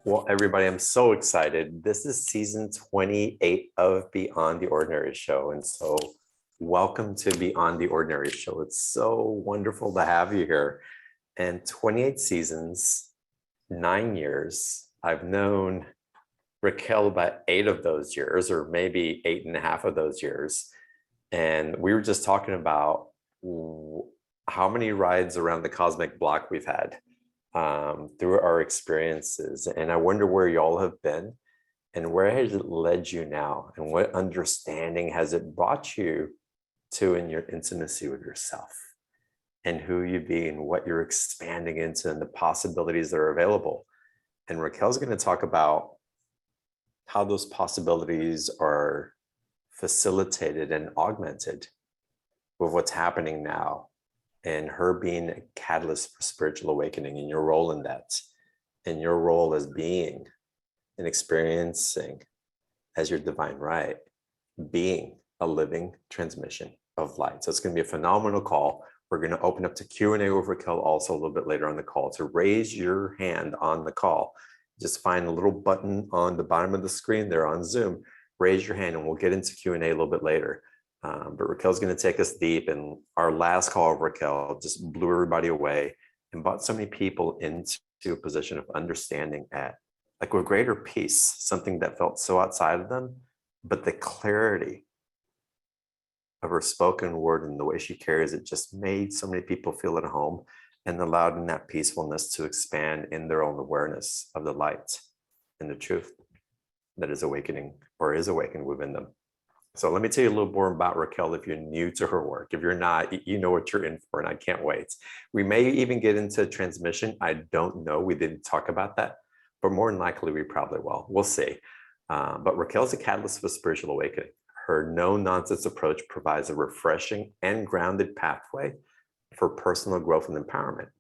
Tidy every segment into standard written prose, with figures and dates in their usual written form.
Well, everybody, I'm so excited. This is season 28 of Beyond the Ordinary Show. And so, welcome to Beyond the Ordinary Show. It's so wonderful to have you here. And 28 seasons, 9 years. I've known Raquel about 8 of those years, or maybe 8.5 of those years. And we were just talking about how many rides around the cosmic block we've had. Through our experiences. And I wonder where y'all have been and where has it led you now? And what understanding has it brought you to in your intimacy with yourself and who you be and what you're expanding into and the possibilities that are available. And Raquel's going to talk about how those possibilities are facilitated and augmented with what's happening now. And her being a catalyst for spiritual awakening and your role in that, and your role as being and experiencing as your divine right, being a living transmission of light. So it's going to be a phenomenal call. We're going to open up to Q&A with Raquel also a little bit later on the call. To raise your hand on the call, just find a little button on the bottom of the screen there on Zoom. Raise your hand and we'll get into Q&A a little bit later. But Raquel's going to take us deep, and our last call of Raquel just blew everybody away and brought so many people into a position of understanding at like with greater peace, something that felt so outside of them, but the clarity of her spoken word and the way she carries it just made so many people feel at home and allowed in that peacefulness to expand in their own awareness of the light and the truth that is awakening or is awakened within them. So let me tell you a little more about Raquel if you're new to her work. If you're not, you know what you're in for, and I can't wait. We may even get into transmission. I don't know. We didn't talk about that, but more than likely we probably will. We'll see. But Raquel's a catalyst for spiritual awakening. Her no-nonsense approach provides a refreshing and grounded pathway for personal growth and empowerment.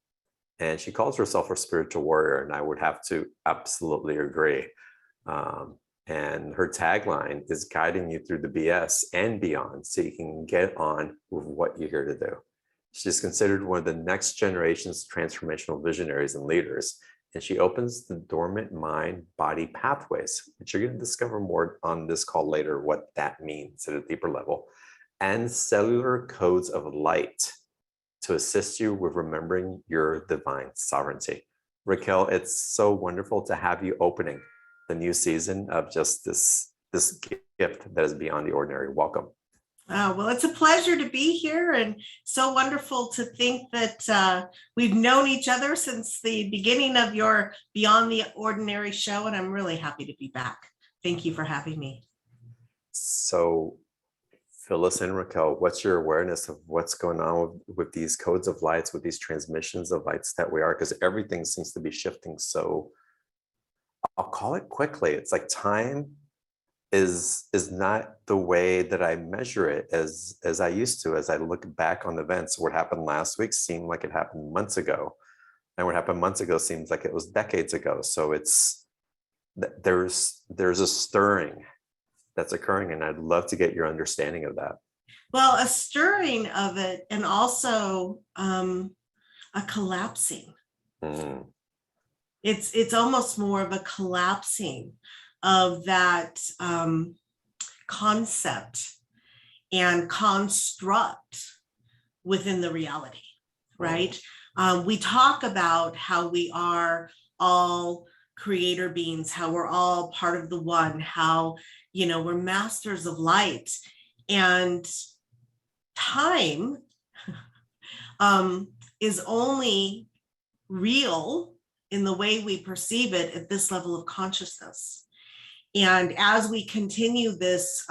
And she calls herself a spiritual warrior, and I would have to absolutely agree. And her tagline is guiding you through the BS and beyond so you can get on with what you're here to do. She's considered one of the next generation's transformational visionaries and leaders, and she opens the dormant mind-body pathways, which you're going to discover more on this call later, what that means at a deeper level, and cellular codes of light to assist you with remembering your divine sovereignty. Raquel, it's so wonderful to have you opening the new season of just this gift that is beyond the ordinary. Welcome. Well, it's a pleasure to be here, and so wonderful to think that we've known each other since the beginning of your Beyond the Ordinary show, and I'm really happy to be back. Thank you for having me. So fill us in, Raquel. What's your awareness of what's going on with these codes of lights, with these transmissions of lights that we are? Because everything seems to be shifting so, I'll call it quickly. It's like time is not the way that I measure it as I used to. As I look back on events, what happened last week seemed like it happened months ago, and what happened months ago seems like it was decades ago. So it's there's a stirring that's occurring, and I'd love to get your understanding of that. Well, a stirring of it, and also a collapsing. It's almost more of a collapsing of that concept and construct within the reality, right? We talk about how we are all creator beings, how we're all part of the one, how, you know, we're masters of light, and time is only real in the way we perceive it at this level of consciousness. And as we continue this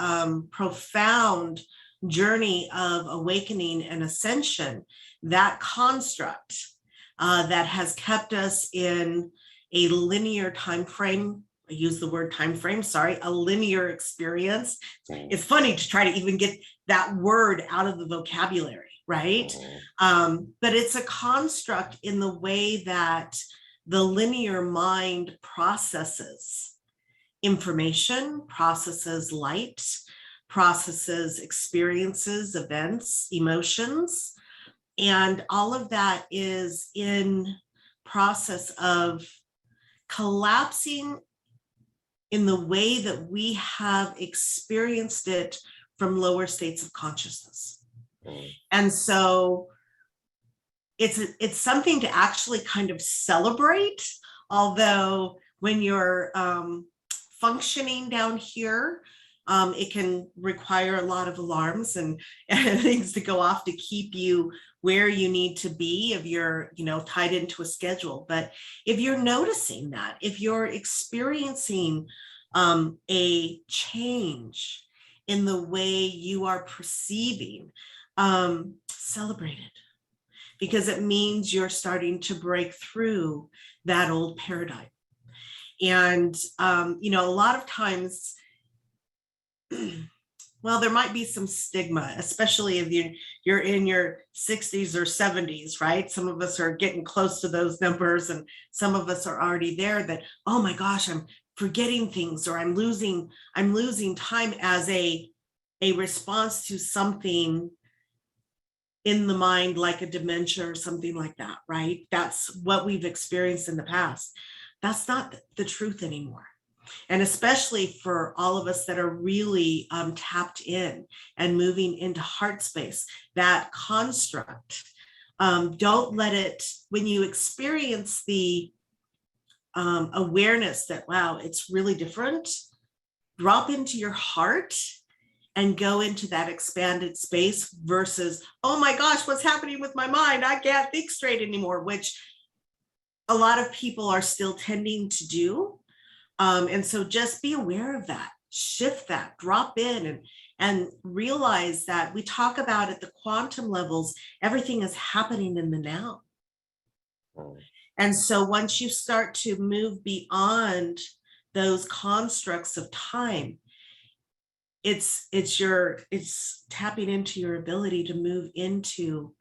profound journey of awakening and ascension, that construct that has kept us in a linear time frame, I use the word time frame, sorry, a linear experience. It's funny to try to even get that word out of the vocabulary, right? But it's a construct in the way that the linear mind processes information, processes light, processes experiences, events, emotions, and all of that is in process of collapsing in the way that we have experienced it from lower states of consciousness. And so it's something to actually kind of celebrate, although when you're functioning down here, it can require a lot of alarms and things to go off to keep you where you need to be if you're, tied into a schedule. But if you're noticing that, if you're experiencing a change in the way you are perceiving, celebrate it, because it means you're starting to break through that old paradigm. And, a lot of times, well, there might be some stigma, especially if you're in your 60s or 70s, right? Some of us are getting close to those numbers, and some of us are already there that, oh my gosh, I'm forgetting things, or I'm losing time as a response to something in the mind, like a dementia or something like that, right? That's what we've experienced in the past. That's not the truth anymore. And especially for all of us that are really tapped in and moving into heart space, that construct, don't let it, when you experience the awareness that, wow, it's really different, drop into your heart and go into that expanded space versus, oh my gosh, what's happening with my mind? I can't think straight anymore, which a lot of people are still tending to do. And so just be aware of that, shift that, drop in and realize that we talk about at the quantum levels, everything is happening in the now. And so once you start to move beyond those constructs of time, it's tapping into your ability to move into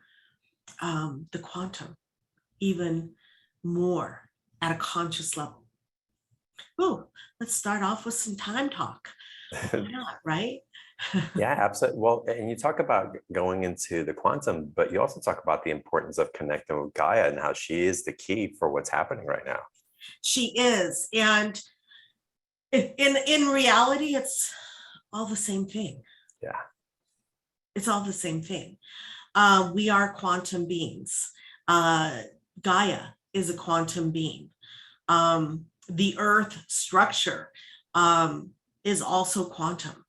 the quantum even more at a conscious level. Ooh, let's start off with some time talk. Why not, right? Yeah, absolutely. Well, and you talk about going into the quantum, but you also talk about the importance of connecting with Gaia and how she is the key for what's happening right now. She is. And in reality, it's all the same thing. Yeah. It's all the same thing. We are quantum beings. Gaia is a quantum being. The earth structure is also quantum.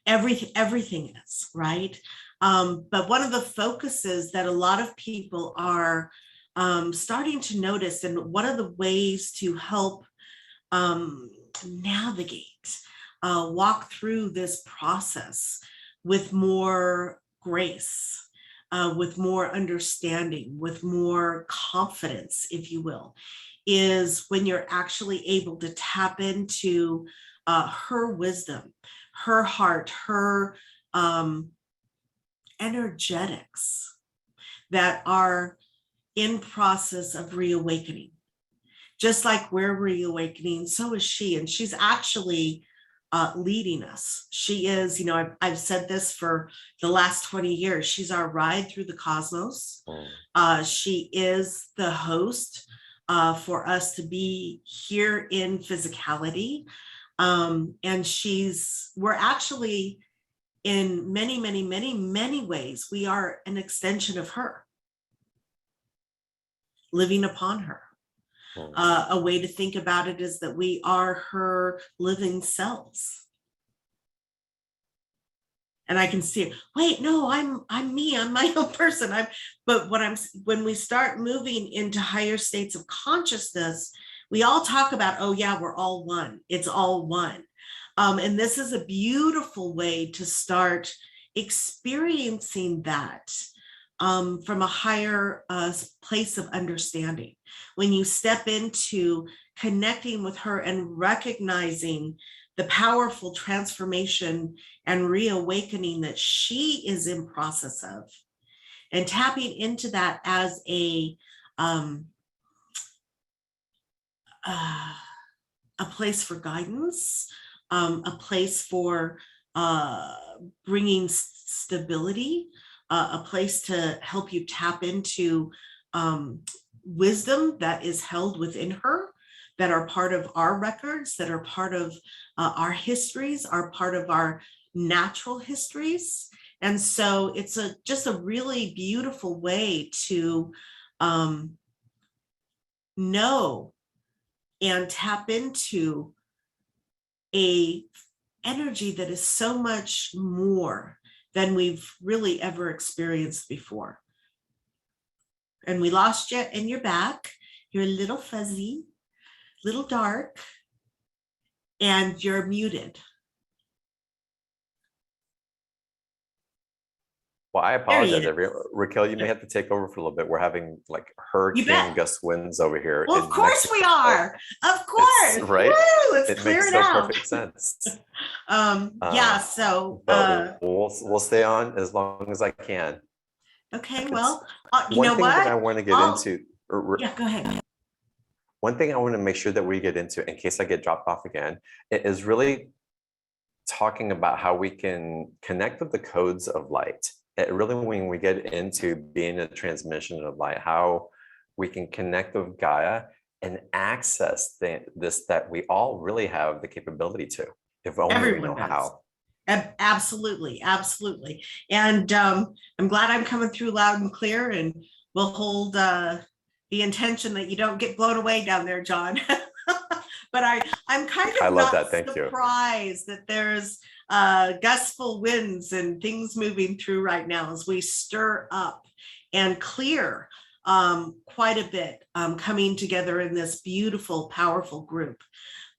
Everything is, right? But one of the focuses that a lot of people are starting to notice, and one of the ways to help navigate, walk through this process with more grace, with more understanding, with more confidence, if you will, is when you're actually able to tap into her wisdom, her heart, her energetics that are in process of reawakening. Just like we're reawakening, so is she. And she's actually leading us. She is, I've said this for the last 20 years, she's our ride through the cosmos. She is the host for us to be here in physicality. And we're actually, in many, many, many, many ways, we are an extension of her, living upon her. A way to think about it is that we are her living cells. And I can see it. Wait, no, I'm me. I'm my own person. When we start moving into higher states of consciousness, we all talk about, oh yeah, we're all one. It's all one. And this is a beautiful way to start experiencing that from a higher place of understanding. When you step into connecting with her and recognizing the powerful transformation and reawakening that she is in process of, and tapping into that as a place for guidance, a place for bringing stability, a place to help you tap into wisdom that is held within her, that are part of our records, that are part of our histories, are part of our natural histories. And so it's just a really beautiful way to know and tap into a energy that is so much more than we've really ever experienced before. And we lost you and you're back. You're a little fuzzy, little dark, and you're muted. Well, I There he apologize, is. Raquel, you may have to take over for a little bit. We're having like You hurricane bet. gust winds over here Well, of in course we Mexico. are. Of course. Right. Woo, let's It clear makes it so out. perfect sense. Yeah, so But we'll stay on as long as I can. okay, It's well, you one know thing that what? I want to get into. Yeah, go ahead. One thing I want to make sure that we get into, in case I get dropped off again, is really talking about how we can connect with the codes of light. It really, when we get into being a transmission of light, how we can connect with Gaia and access this that we all really have the capability to, if only we Everyone know does. how. Absolutely, absolutely. And I'm glad I'm coming through loud and clear, and we'll hold the intention that you don't get blown away down there, John. But I'm kind I of love not that. Thank you. surprised that there's gustful winds and things moving through right now as we stir up and clear quite a bit coming together in this beautiful, powerful group.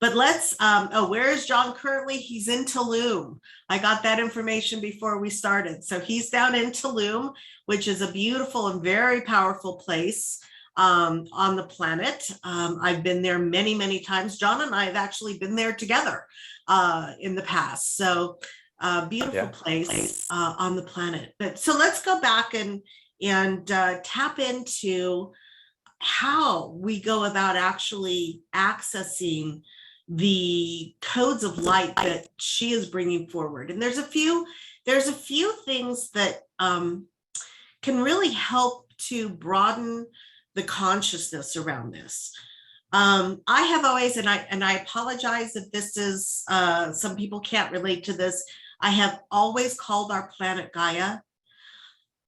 But let's, oh, where is John currently? He's in Tulum. I got that information before we started. So he's down in Tulum, which is a beautiful and very powerful place on the planet. I've been there many, many times. John and I have actually been there together in the past. So beautiful place on the planet. But so let's go back and tap into how we go about actually accessing the codes of light that she is bringing forward. And there's a few things that can really help to broaden the consciousness around this. I have always, and I apologize if this is, some people can't relate to this. I have always called our planet Gaia.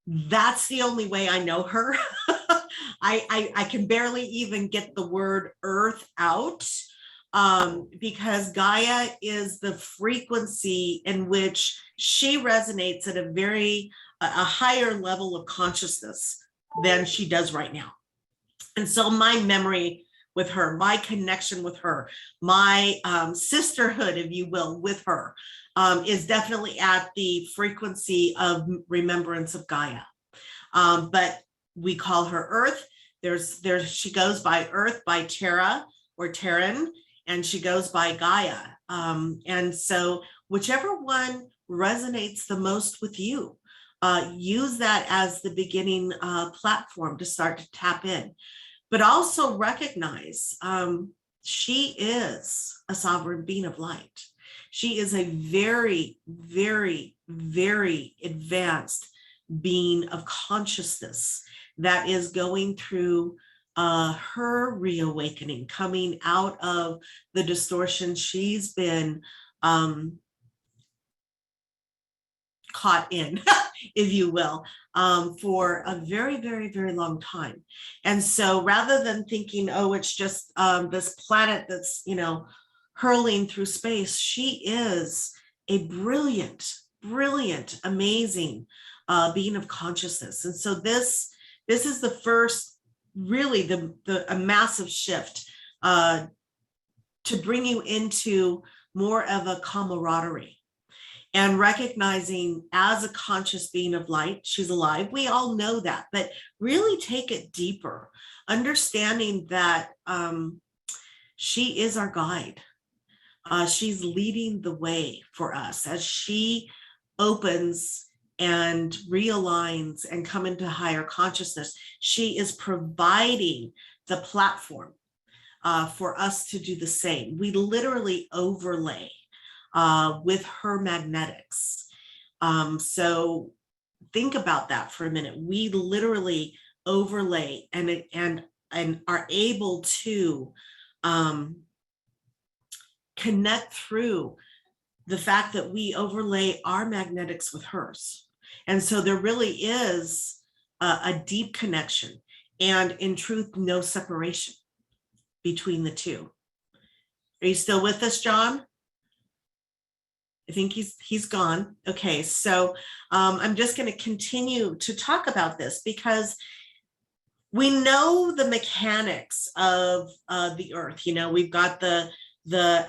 That's the only way I know her. I can barely even get the word earth out because Gaia is the frequency in which she resonates at a higher level of consciousness than she does right now. And so my memory with her, my connection with her, my sisterhood, if you will, with her is definitely at the frequency of remembrance of Gaia. But we call her Earth. She goes by Earth, by Terra or Terran, and she goes by Gaia. And so whichever one resonates the most with you, use that as the beginning platform to start to tap in. But also recognize she is a sovereign being of light. She is a very, very, very advanced being of consciousness that is going through her reawakening, coming out of the distortion she's been caught in, if you will, for a very, very, very long time. And so rather than thinking, oh, it's just this planet that's, hurling through space, she is a brilliant, brilliant, amazing being of consciousness. And so this is the first, really a massive shift to bring you into more of a camaraderie and recognizing as a conscious being of light, she's alive. We all know that, but really take it deeper, understanding that she is our guide. She's leading the way for us as she opens and realigns and come into higher consciousness. She is providing the platform for us to do the same. We literally overlay with her magnetics. So think about that for a minute. We literally overlay and are able to connect through the fact that we overlay our magnetics with hers. And so there really is a deep connection, and in truth, no separation between the two. Are you still with us, John? I think he's gone. Okay, so I'm just going to continue to talk about this because we know the mechanics of the earth. You know, we've got the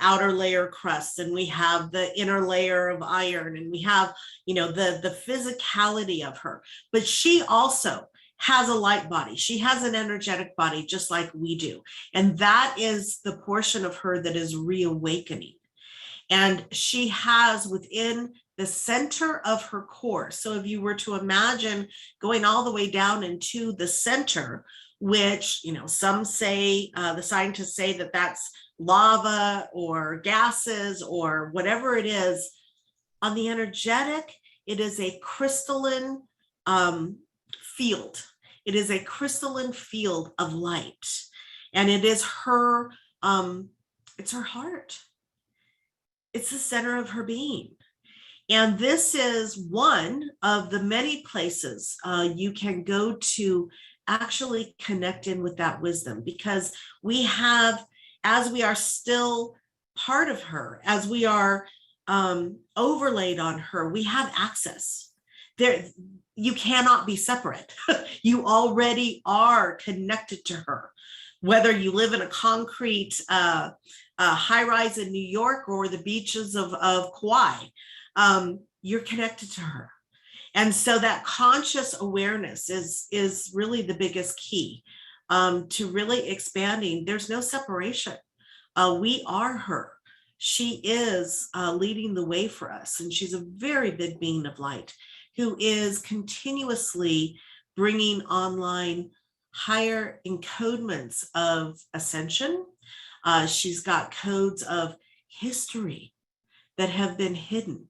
outer layer crust, and we have the inner layer of iron, and we have, you know, the physicality of her. But she also has a light body. She has an energetic body, just like we do. And that is the portion of her that is reawakening. And she has within the center of her core. So if you were to imagine going all the way down into the center, which, you know, some say, the scientists say that that's lava or gases or whatever it is. On the energetic, it is a crystalline field. It is a crystalline field of light. And it is her, it's her heart. It's the center of her being. And this is one of the many places you can go to actually connect in with that wisdom, because we have, as we are still part of her, as we are overlaid on her, we have access. There, you cannot be separate. You already are connected to her, whether you live in a concrete high-rise in New York or the beaches of Kauai. You're connected to her. And so that conscious awareness is really the biggest key to really expanding. There's no separation. We are her. She is leading the way for us. And she's a very big being of light who is continuously bringing online higher encodements of ascension. She's got codes of history that have been hidden,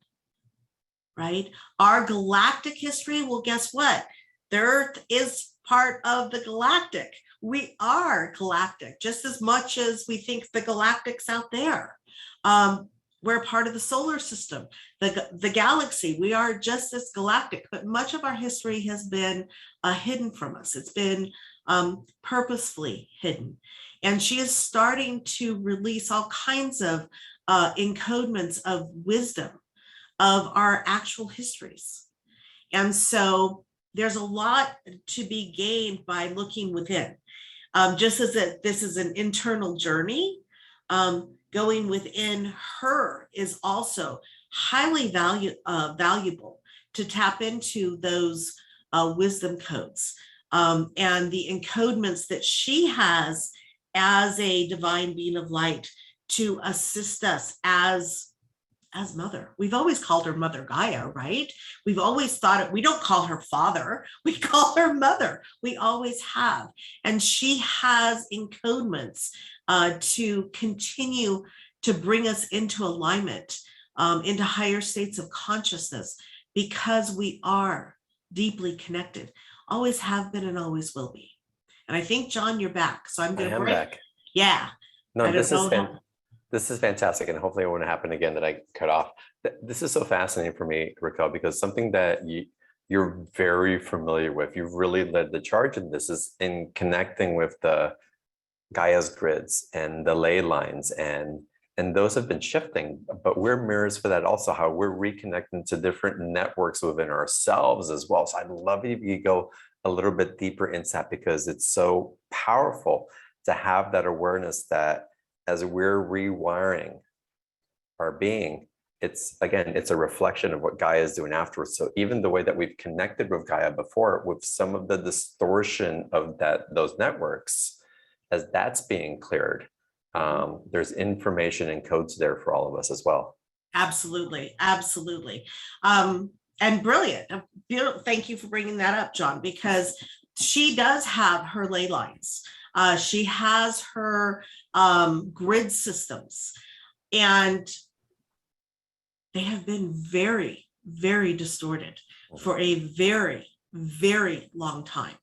right? Our galactic history, well, guess what? The Earth is part of the galactic. We are galactic, just as much as we think the galactic's out there. We're part of the solar system, the galaxy. We are just as galactic, but much of our history has been hidden from us. It's been purposefully hidden. And she is starting to release all kinds of encodements of wisdom of our actual histories. And so there's a lot to be gained by looking within. Just as this is an internal journey, going within her is also highly valuable to tap into those wisdom codes and the encodements that she has as a divine being of light to assist us as mother. We've always called her Mother Gaia, right? We've always thought it, we don't call her father, we call her mother. We always have. And she has encodements to continue to bring us into alignment, into higher states of consciousness, because we are deeply connected, always have been and always will be. And I think, John, you're back. So I'm going to break. Back. Yeah. No, this is fantastic. And hopefully it won't happen again that I cut off. This is so fascinating for me, Raquel, because something that you're very familiar with, you've really led the charge in this, is in connecting with the Gaia's grids and the ley lines, and those have been shifting, but we're mirrors for that also, how we're reconnecting to different networks within ourselves as well. So I'd love if you go a little bit deeper into that, because it's so powerful to have that awareness that as we're rewiring our being, it's a reflection of what Gaia is doing afterwards. So even the way that we've connected with Gaia before, with some of the distortion of those networks, as that's being cleared, there's information and codes there for all of us as well. Absolutely, absolutely. And brilliant. Thank you for bringing that up, John, because she does have her ley lines. She has her grid systems, and they have been very, very distorted for a very, very long time.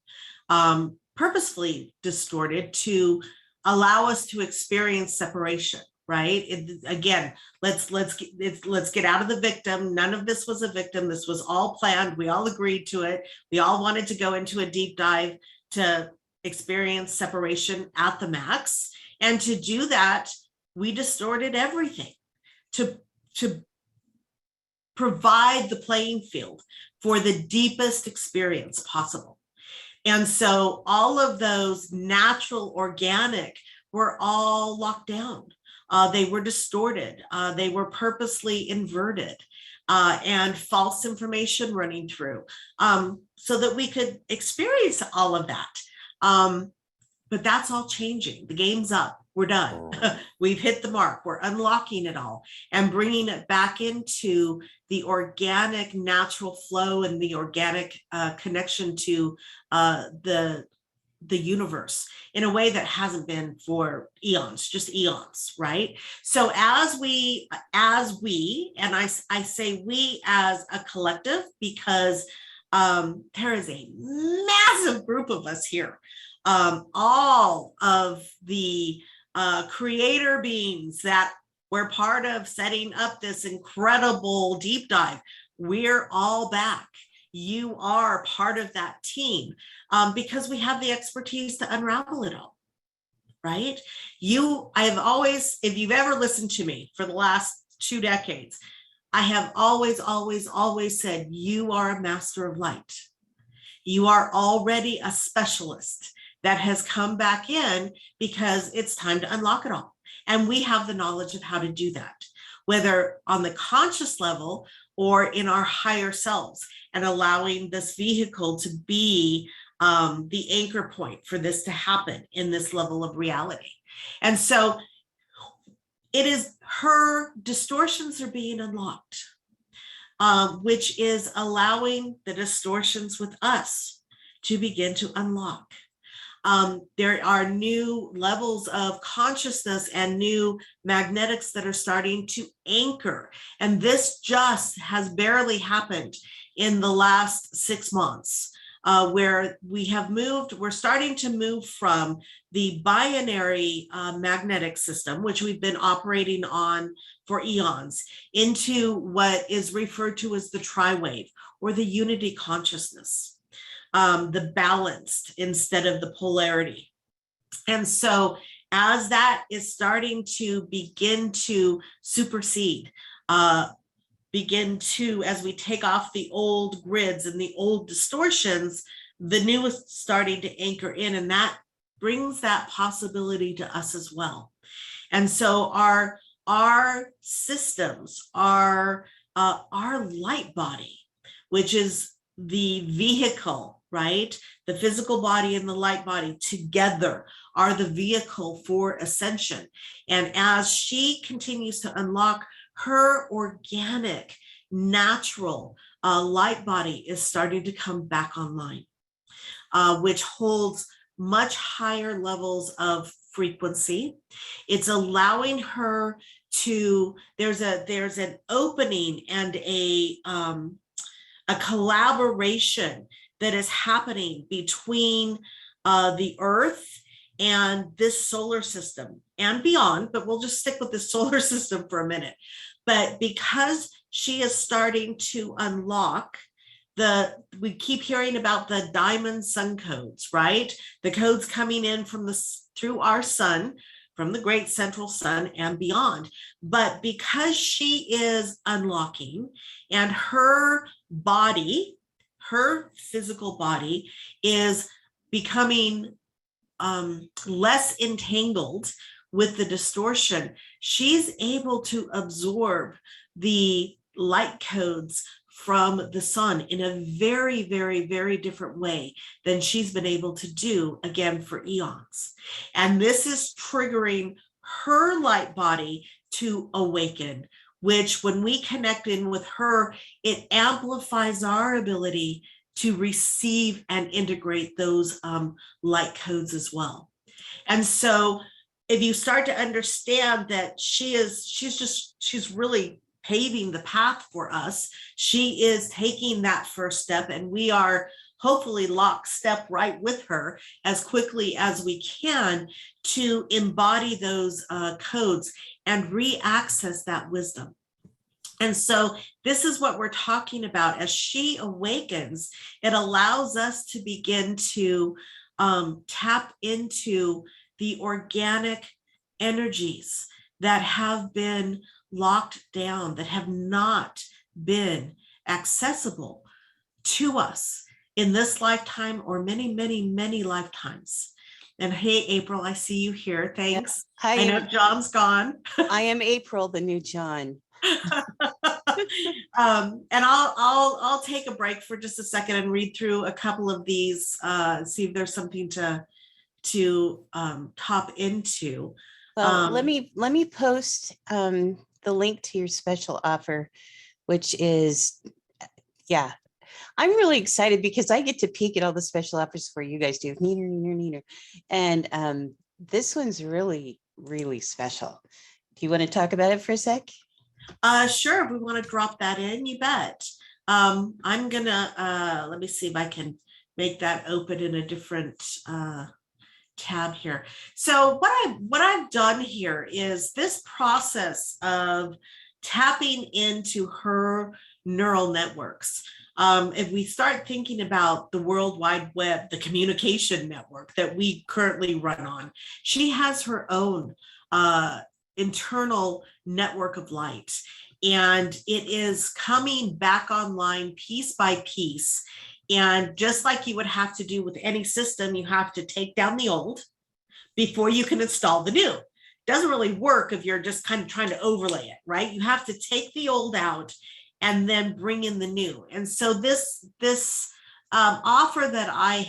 Purposefully distorted to allow us to experience separation, right? Again, let's get out of the victim. None of this was a victim. This was all planned. We all agreed to it. We all wanted to go into a deep dive to experience separation at the max. And to do that, we distorted everything to provide the playing field for the deepest experience possible. And so all of those natural, organic were all locked down. They were distorted. They were purposely inverted, and false information running through, so that we could experience all of that. But that's all changing. The game's up. We're done. We've hit the mark. We're unlocking it all and bringing it back into the organic, natural flow and the organic connection to the universe in a way that hasn't been for eons, just eons, right? So as we, and I say we as a collective, because there is a massive group of us here. All of the creator beings that were part of setting up this incredible deep dive, we're all back. You are part of that team, because we have the expertise to unravel it all, right? I have always, if you've ever listened to me for the last 2 decades, I have always, always, always said, you are a master of light. You are already a specialist that has come back in because it's time to unlock it all. And we have the knowledge of how to do that, whether on the conscious level or in our higher selves, and allowing this vehicle to be the anchor point for this to happen in this level of reality. And so it is her distortions are being unlocked, which is allowing the distortions with us to begin to unlock. There are new levels of consciousness and new magnetics that are starting to anchor. And this just has barely happened in the last 6 months, where we're starting to move from the binary magnetic system, which we've been operating on for eons, into what is referred to as the tri-wave, or the unity consciousness. The balanced instead of the polarity. And so as that is starting to begin to supersede, as we take off the old grids and the old distortions, the new is starting to anchor in, and that brings that possibility to us as well. And so our systems, our light body, which is the vehicle, right? The physical body and the light body together are the vehicle for ascension. And as she continues to unlock, her organic, natural light body is starting to come back online, which holds much higher levels of frequency. It's allowing her to, there's an opening and a collaboration that is happening between the Earth and this solar system and beyond, but we'll just stick with the solar system for a minute. But because she is starting to unlock we keep hearing about the diamond sun codes, right? The codes coming in through our sun, from the great central sun and beyond. But because she is unlocking, and her body, her physical body, is becoming less entangled with the distortion, she's able to absorb the light codes from the sun in a very, very, very different way than she's been able to do, again, for eons. And this is triggering her light body to awaken, which when we connect in with her, it amplifies our ability to receive and integrate those light codes as well. And so if you start to understand that she's really paving the path for us, she is taking that first step, and we are hopefully lockstep right with her as quickly as we can to embody those codes and re-access that wisdom. And so this is what we're talking about. As she awakens, it allows us to begin to tap into the organic energies that have been locked down, that have not been accessible to us in this lifetime or many, many, many lifetimes. And hey, April, I see you here. Thanks. Yeah, I know John's gone. I am April, the new John. And I'll take a break for just a second and read through a couple of these, see if there's something to top into. Well, let me post the link to your special offer, which is, yeah, I'm really excited because I get to peek at all the special offers for you guys do. Neater. And this one's really, really special. Do you want to talk about it for a sec? Sure, if we want to drop that in, you bet. I'm gonna let me see if I can make that open in a different tab here. So what I've done here is this process of tapping into her neural networks. If we start thinking about the World Wide Web, the communication network that we currently run on, she has her own internal network of light, and it is coming back online piece by piece. And just like you would have to do with any system, you have to take down the old before you can install the new. It doesn't really work if you're just kind of trying to overlay it, right? You have to take the old out and then bring in the new. And so this offer that I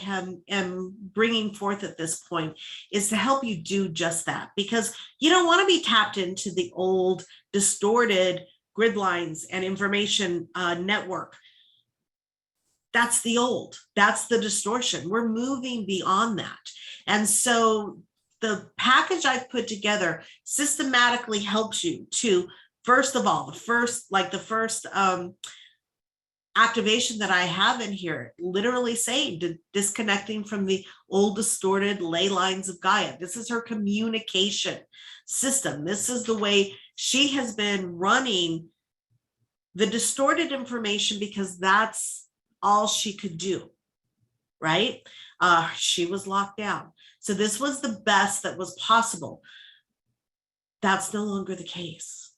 am bringing forth at this point is to help you do just that, because you don't want to be tapped into the old distorted grid lines and information network. That's the old, that's the distortion. We're moving beyond that. And so the package I've put together systematically helps you to, first of all, the first activation that I have in here, literally saying disconnecting from the old distorted ley lines of Gaia. This is her communication system. This is the way she has been running the distorted information because that's all she could do, right? She was locked down. So this was the best that was possible. That's no longer the case.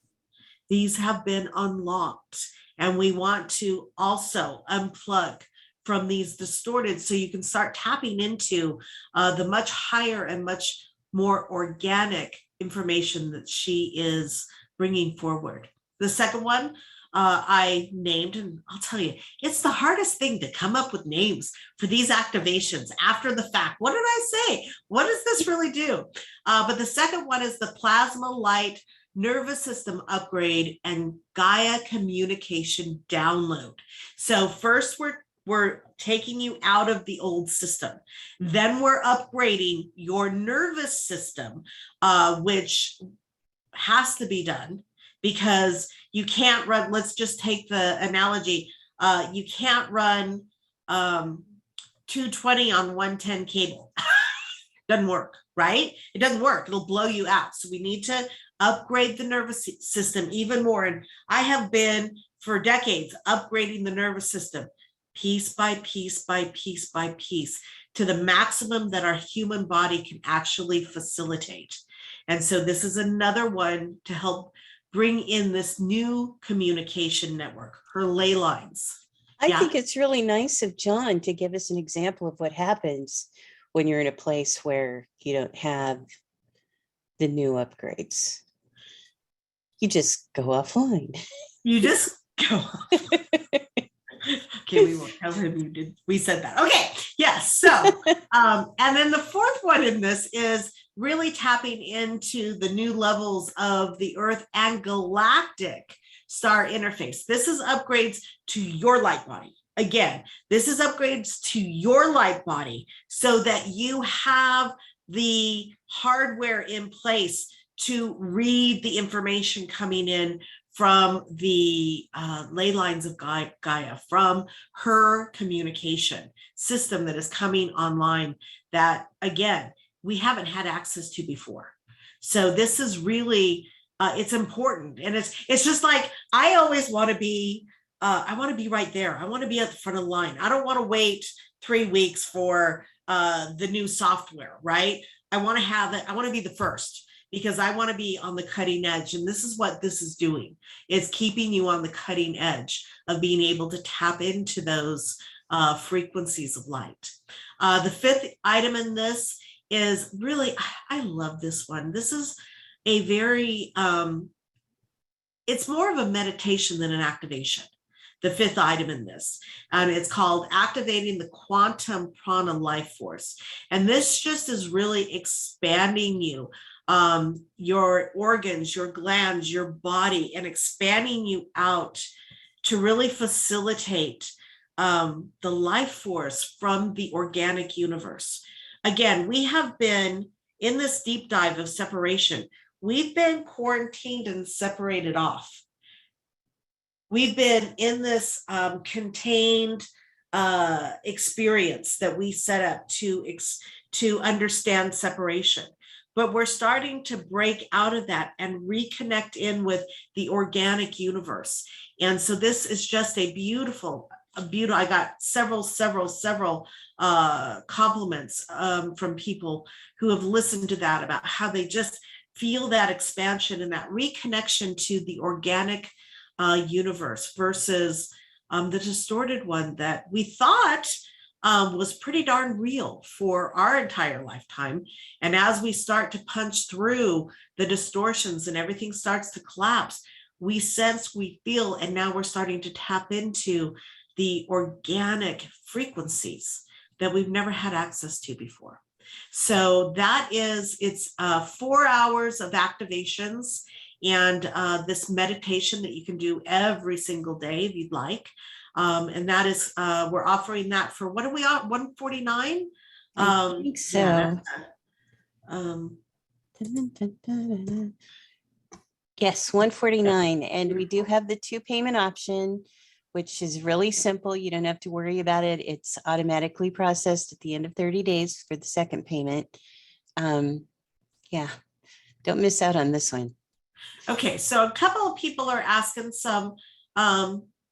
These have been unlocked. And we want to also unplug from these distorted so you can start tapping into the much higher and much more organic information that she is bringing forward. The second one I named, and I'll tell you, it's the hardest thing to come up with names for these activations after the fact. What did I say? What does this really do? But the second one is the plasma light nervous system upgrade and Gaia communication download. So first we're taking you out of the old system. Then we're upgrading your nervous system, which has to be done because you can't run, let's just take the analogy, you can't run 220 on 110 cable. Doesn't work, right? It doesn't work. It'll blow you out. So we need to upgrade the nervous system even more. And I have been for decades upgrading the nervous system piece by piece by piece by piece to the maximum that our human body can actually facilitate. And so this is another one to help bring in this new communication network, her ley lines. I think it's really nice of John to give us an example of what happens when you're in a place where you don't have the new upgrades. You just go offline. You just go offline. Okay, we won't tell him you did. We said that. Okay, yes. So, and then the fourth one in this is really tapping into the new levels of the Earth and galactic star interface. This is upgrades to your light body. Again, this is upgrades to your light body so that you have the hardware in place to read the information coming in from the ley lines of Gaia, from her communication system that is coming online that, again, we haven't had access to before. So this is really, it's important. And it's just like, I always want to be, I want to be right there. I want to be at the front of the line. I don't want to wait 3 weeks for the new software, right? I want to have it. I want to be the first, because I want to be on the cutting edge. And this is what this is doing. It's keeping you on the cutting edge of being able to tap into those frequencies of light. The fifth item in this is really, I love this one. This is a very, it's more of a meditation than an activation. The fifth item in this, and it's called activating the quantum prana life force. And this just is really expanding you, your organs, your glands, your body, and expanding you out to really facilitate the life force from the organic universe. Again, we have been in this deep dive of separation. We've been quarantined and separated off. We've been in this contained experience that we set up to understand separation. But we're starting to break out of that and reconnect in with the organic universe. And so this is just a beautiful, I got several compliments from people who have listened to that about how they just feel that expansion and that reconnection to the organic universe versus the distorted one that we thought was pretty darn real for our entire lifetime. And as we start to punch through the distortions and everything starts to collapse, we sense, we feel, and now we're starting to tap into the organic frequencies that we've never had access to before. So that is, it's 4 hours of activations and this meditation that you can do every single day if you'd like. And that is, we're offering that for, what are we on, 149? I think so. Yeah, Yes, 149. And we do have the 2 payment option, which is really simple. You don't have to worry about it. It's automatically processed at the end of 30 days for the second payment. Yeah, don't miss out on this one. Okay, so a couple of people are asking some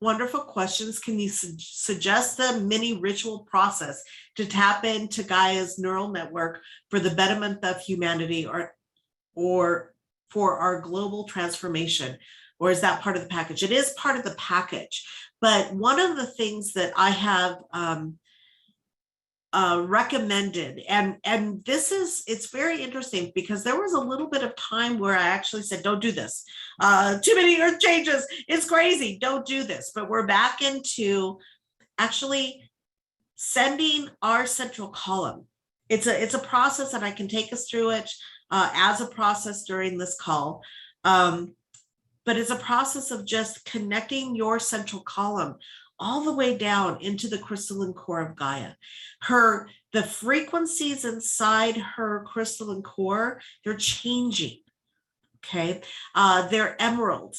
wonderful questions. Can you suggest a mini ritual process to tap into Gaia's neural network for the betterment of humanity or for our global transformation? Or is that part of the package? It is part of the package. But one of the things that I have recommended, and this is, it's very interesting because there was a little bit of time where I actually said, don't do this. Too many earth changes. It's crazy. Don't do this. But we're back into actually sending our central column. It's a process, and I can take us through it as a process during this call. But it's a process of just connecting your central column all the way down into the crystalline core of Gaia. The frequencies inside her crystalline core, they're changing, okay? They're emerald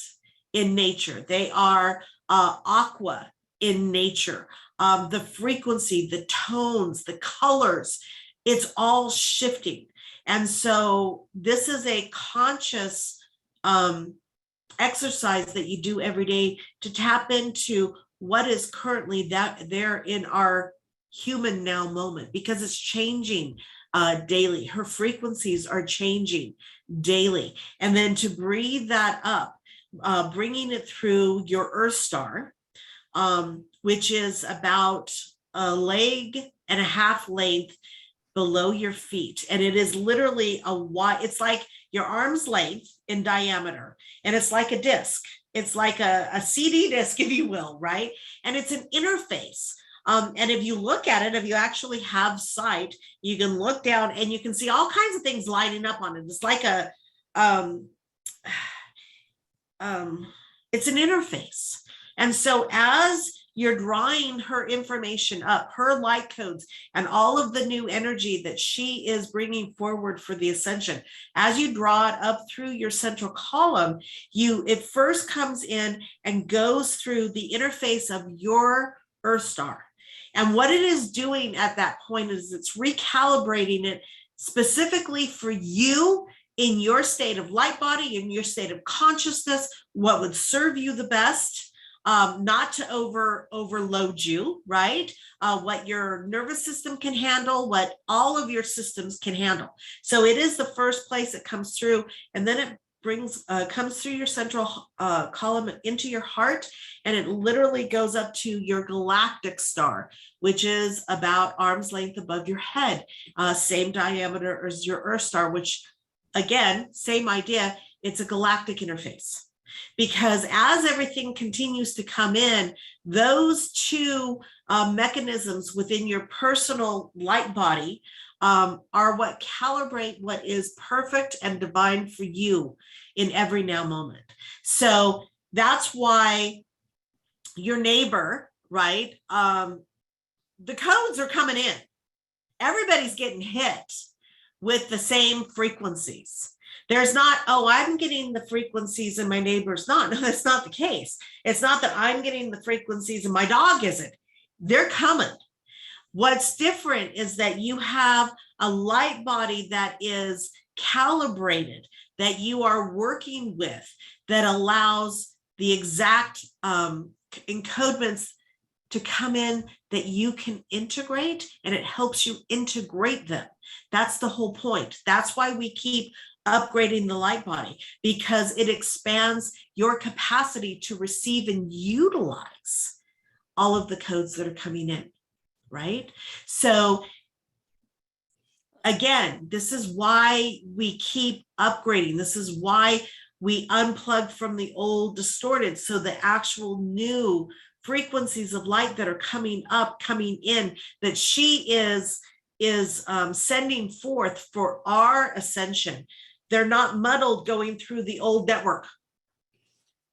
in nature. They are aqua in nature. The frequency, the tones, the colors, it's all shifting. And so this is a conscious exercise that you do every day to tap into what is currently there in our human now moment, because it's changing daily. Her frequencies are changing daily. And then to breathe that up, bringing it through your Earth Star, which is about a leg and a half length below your feet. And it is literally it's like your arm's length in diameter. And it's like a disc. It's like a CD disc, if you will, right? And it's an interface. And if you look at it, if you actually have sight, you can look down and you can see all kinds of things lining up on it. It's like it's an interface. And so as you're drawing her information up, her light codes, and all of the new energy that she is bringing forward for the ascension. As you draw it up through your central column, it first comes in and goes through the interface of your Earth star. And what it is doing at that point is it's recalibrating it specifically for you in your state of light body, in your state of consciousness, what would serve you the best, not to overload you, right? What your nervous system can handle, what all of your systems can handle. So it is the first place it comes through, and then it comes through your central column into your heart, and it literally goes up to your galactic star, which is about arm's length above your head, same diameter as your Earth star, which again, same idea, it's a galactic interface. Because as everything continues to come in, those two mechanisms within your personal light body are what calibrate what is perfect and divine for you in every now moment. So that's why your neighbor, right? The codes are coming in. Everybody's getting hit with the same frequencies. There's not, oh, I'm getting the frequencies and my neighbor's not. No, that's not the case. It's not that I'm getting the frequencies and my dog isn't. They're coming. What's different is that you have a light body that is calibrated, that you are working with, that allows the exact encodements to come in that you can integrate, and it helps you integrate them. That's the whole point. That's why we keep upgrading the light body, because it expands your capacity to receive and utilize all of the codes that are coming in, right? So again, this is why we keep upgrading. This is why we unplug from the old distorted, so the actual new frequencies of light that are coming up, coming in, that she is sending forth for our ascension. They're not muddled going through the old network.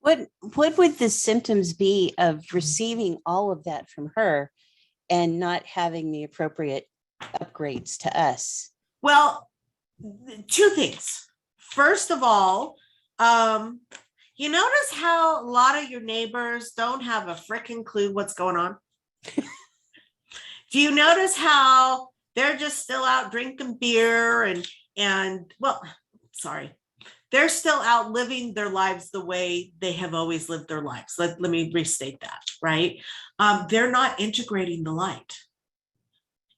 What would the symptoms be of receiving all of that from her and not having the appropriate upgrades to us? Well, two things. First of all, you notice how a lot of your neighbors don't have a freaking clue what's going on? Do you notice how they're just still out drinking beer and well, sorry, they're still out living their lives the way they have always lived their lives. Let me restate that, right? They're not integrating the light.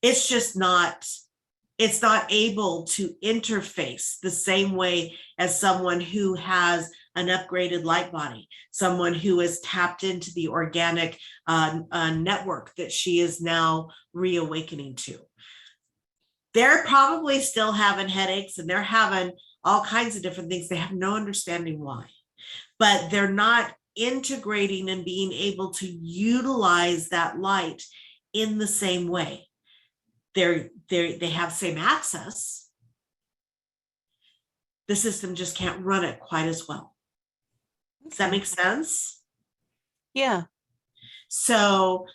It's just not, it's not able to interface the same way as someone who has an upgraded light body, someone who is tapped into the organic network that she is now reawakening to. They're probably still having headaches and they're having all kinds of different things. They have no understanding why, but they're not integrating and being able to utilize that light in the same way. They have same access. The system just can't run it quite as well. Does that make sense? Yeah. So,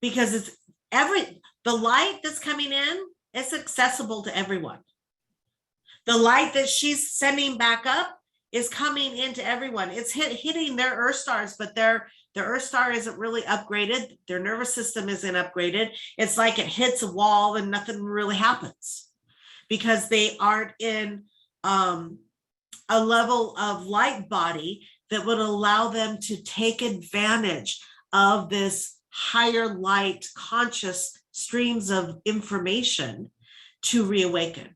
because it's the light that's coming in, it's accessible to everyone. The light that she's sending back up is coming into everyone. It's hitting their Earth stars, but their Earth star isn't really upgraded. Their nervous system isn't upgraded. It's like it hits a wall and nothing really happens because they aren't in a level of light body that would allow them to take advantage of this higher light conscious streams of information to reawaken.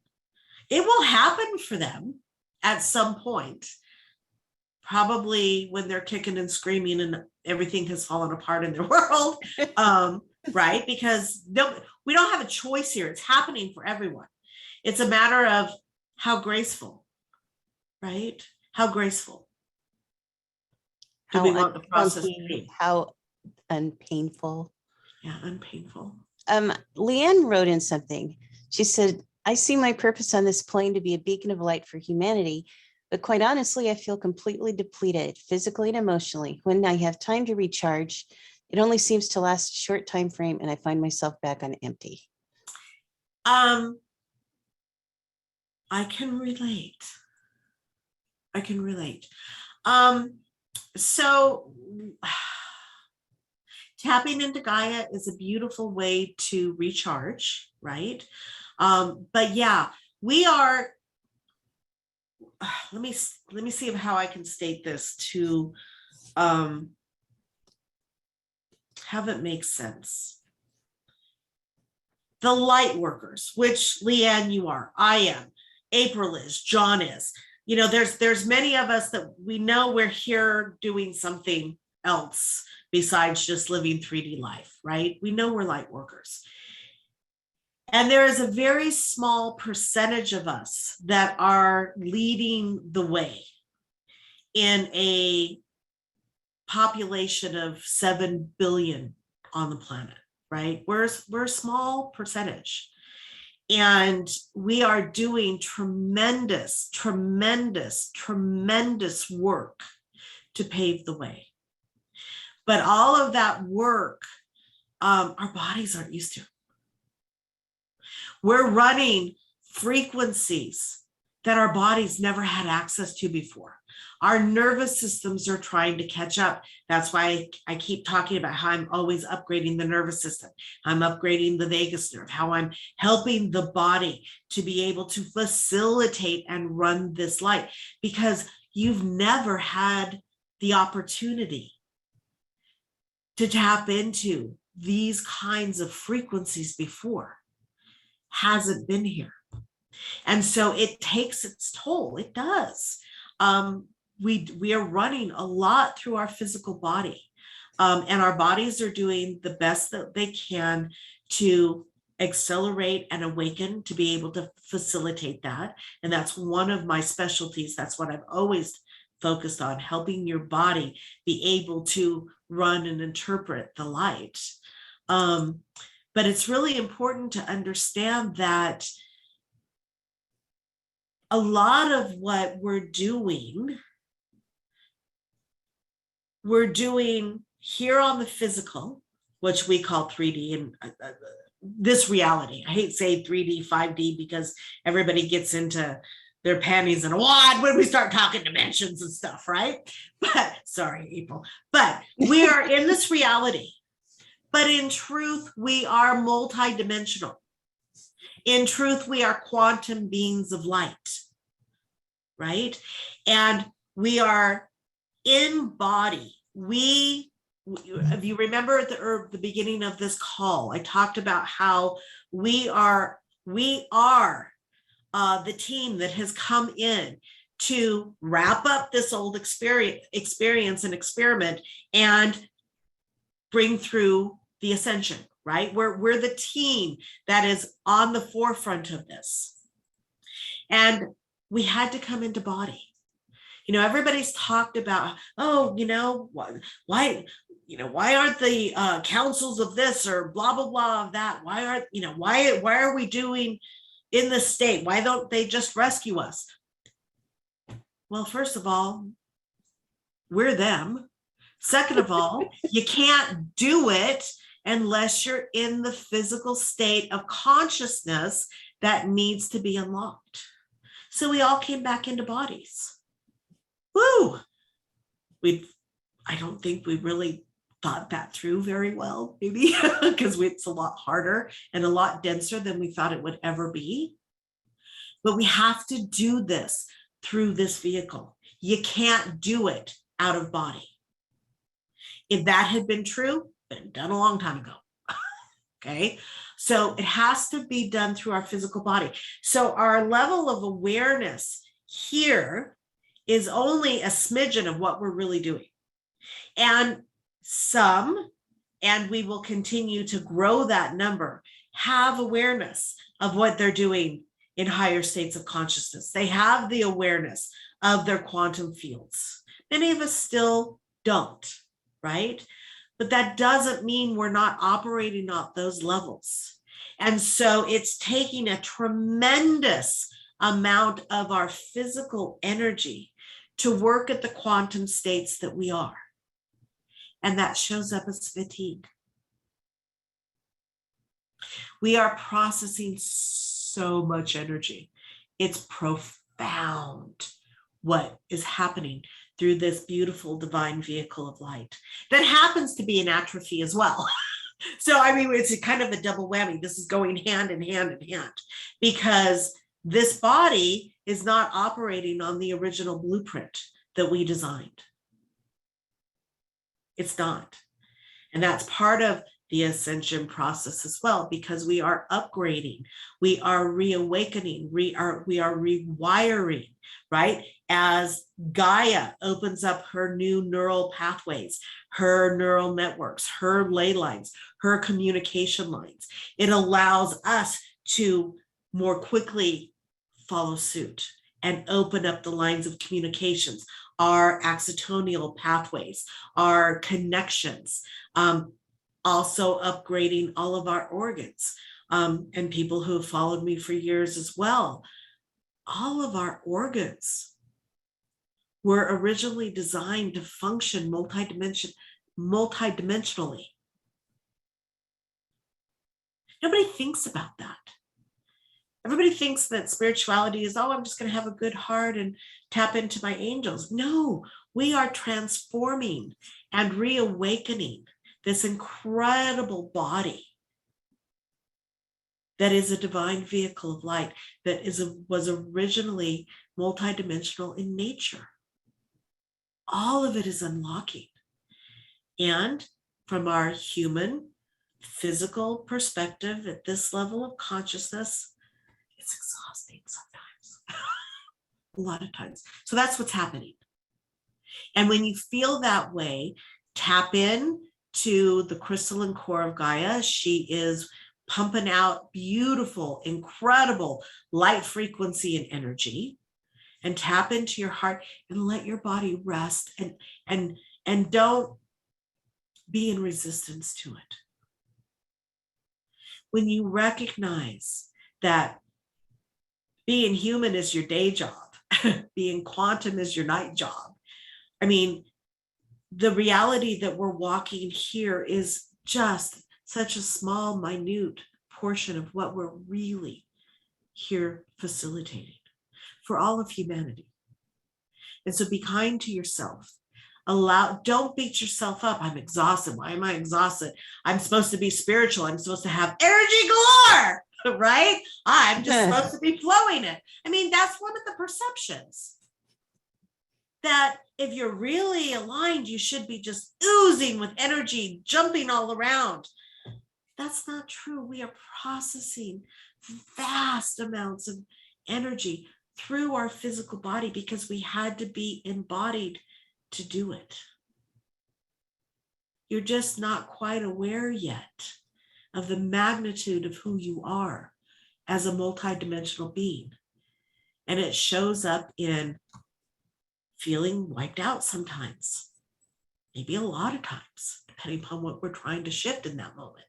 It will happen for them at some point, probably when they're kicking and screaming and everything has fallen apart in their world, right? Because we don't have a choice here. It's happening for everyone. It's a matter of how graceful, right? How graceful do we want the process to be? How unpainful. Yeah, unpainful. Leanne wrote in something. She said, I see my purpose on this plane to be a beacon of light for humanity, But quite honestly, I feel completely depleted physically and emotionally. When I have time to recharge, it only seems to last a short time frame and I find myself back on empty. I can relate. I can relate. So tapping into Gaia is a beautiful way to recharge, right? But yeah, we are, let me see how I can state this to have it make sense. The light workers, which Leanne, you are, I am, April is, John is, you know, there's many of us that we know we're here doing something else besides just living 3D life, right? We know we're light workers. And there is a very small percentage of us that are leading the way in a population of 7 billion on the planet, right? We're a small percentage. And we are doing tremendous, tremendous, tremendous work to pave the way. But all of that work, our bodies aren't used to. We're running frequencies that our bodies never had access to before. Our nervous systems are trying to catch up. That's why I keep talking about how I'm always upgrading the nervous system. I'm upgrading the vagus nerve, how I'm helping the body to be able to facilitate and run this light, because you've never had the opportunity to tap into these kinds of frequencies before. Hasn't been here. And so it takes its toll. It does. We are running a lot through our physical body, and our bodies are doing the best that they can to accelerate and awaken, to be able to facilitate that. And that's one of my specialties. That's what I've always focused on, helping your body be able to run and interpret the light. But it's really important to understand that a lot of what we're doing here on the physical, which we call 3D, and this reality. I hate saying 3D, 5D, because everybody gets into their panties in a wad when we start talking dimensions and stuff, right? But sorry, April. But we are in this reality. But in truth, we are multidimensional. In truth, we are quantum beings of light, right? And we are in body. If you remember at the beginning of this call, I talked about how we are the team that has come in to wrap up this old experience and experiment and bring through the ascension, right? We're the team that is on the forefront of this. And we had to come into body. You know, everybody's talked about, oh, you know, why aren't the councils of this or blah, blah, blah of that? Why are we doing in this state? Why don't they just rescue us? Well, first of all, we're them. Second of all, you can't do it unless you're in the physical state of consciousness that needs to be unlocked. So we all came back into bodies. Woo! I don't think we really thought that through very well, maybe, because it's a lot harder and a lot denser than we thought it would ever be. But we have to do this through this vehicle. You can't do it out of body. If that had been true, been done a long time ago. Okay, so it has to be done through our physical body. So our level of awareness here is only a smidgen of what we're really doing. And we will continue to grow that number, have awareness of what they're doing in higher states of consciousness. They have the awareness of their quantum fields. Many of us still don't, right? But that doesn't mean we're not operating at those levels. And so it's taking a tremendous amount of our physical energy to work at the quantum states that we are. And that shows up as fatigue. We are processing so much energy. It's profound what is happening through this beautiful divine vehicle of light that happens to be in atrophy as well. So, I mean, it's a kind of a double whammy. This is going hand in hand in hand, because this body is not operating on the original blueprint that we designed. It's not. And that's part of the ascension process as well, because we are upgrading, we are reawakening, we are rewiring, right? As Gaia opens up her new neural pathways, her neural networks, her ley lines, her communication lines, it allows us to more quickly follow suit and open up the lines of communications, our axonal pathways, our connections, also upgrading all of our organs. And people who have followed me for years as well, all of our organs were originally designed to function multidimensionally. Nobody thinks about that. Everybody thinks that spirituality is, oh, I'm just going to have a good heart and tap into my angels. No, we are transforming and reawakening this incredible body that is a divine vehicle of light, that was originally multidimensional in nature. All of it is unlocking. And from our human physical perspective at this level of consciousness, it's exhausting sometimes, a lot of times. So that's what's happening. And when you feel that way, tap in to the crystalline core of Gaia. She is pumping out beautiful, incredible light frequency and energy. And tap into your heart and let your body rest, and don't be in resistance to it. When you recognize that being human is your day job, being quantum is your night job. I mean, the reality that we're walking here is just such a small, minute portion of what we're really here facilitating for all of humanity. And so be kind to yourself. Don't beat yourself up. I'm exhausted. Why am I exhausted? I'm supposed to be spiritual. I'm supposed to have energy galore, right? I'm just supposed to be flowing it. I mean, that's one of the perceptions. That if you're really aligned, you should be just oozing with energy, jumping all around. That's not true. We are processing vast amounts of energy through our physical body because we had to be embodied to do it. You're just not quite aware yet of the magnitude of who you are as a multidimensional being. And it shows up in feeling wiped out sometimes, maybe a lot of times, depending upon what we're trying to shift in that moment.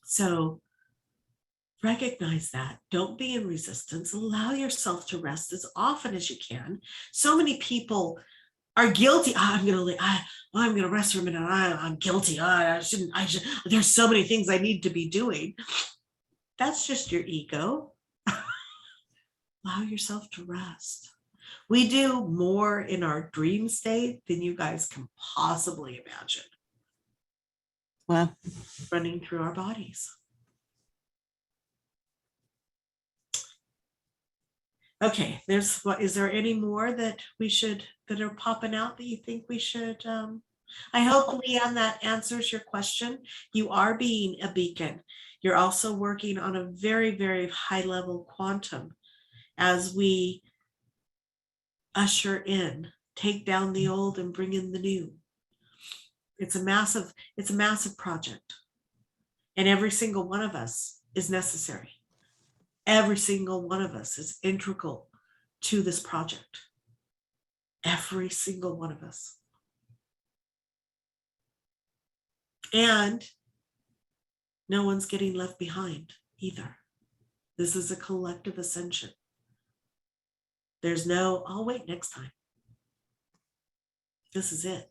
So recognize that. Don't be in resistance. Allow yourself to rest as often as you can. So many people are guilty. I'm gonna rest for a minute. I'm guilty. I shouldn't. There's so many things I need to be doing. That's just your ego. Allow yourself to rest. We do more in our dream state than you guys can possibly imagine. Wow. Running through our bodies. Okay, is there any more that are popping out that you think we should? I hope, Leanne, that answers your question. You are being a beacon. You're also working on a very, very high level quantum as we usher in, take down the old and bring in the new. It's a massive project. And every single one of us is necessary. Every single one of us is integral to this project. Every single one of us. And no one's getting left behind either. This is a collective ascension. There's no, I'll wait next time. This is it.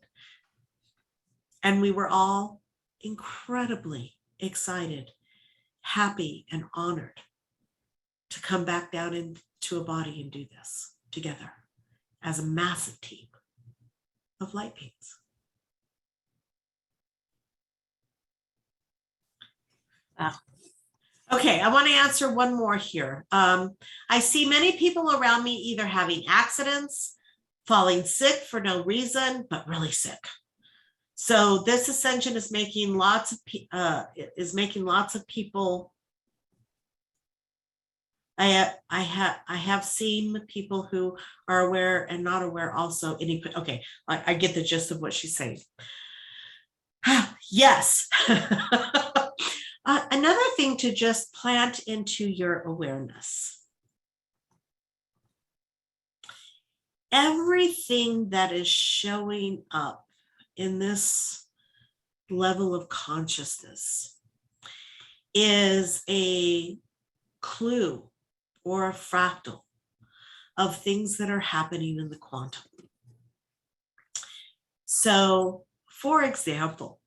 And we were all incredibly excited, happy, and honored to come back down into a body and do this together as a massive team of light beings. Wow. Okay, I want to answer one more here. I see many people around me either having accidents, falling sick for no reason, but really sick. So this ascension is making lots of people. I have seen people who are aware and not aware also. Okay, I get the gist of what she's saying. Yes. Another thing to just plant into your awareness. Everything that is showing up in this level of consciousness is a clue or a fractal of things that are happening in the quantum. So, for example,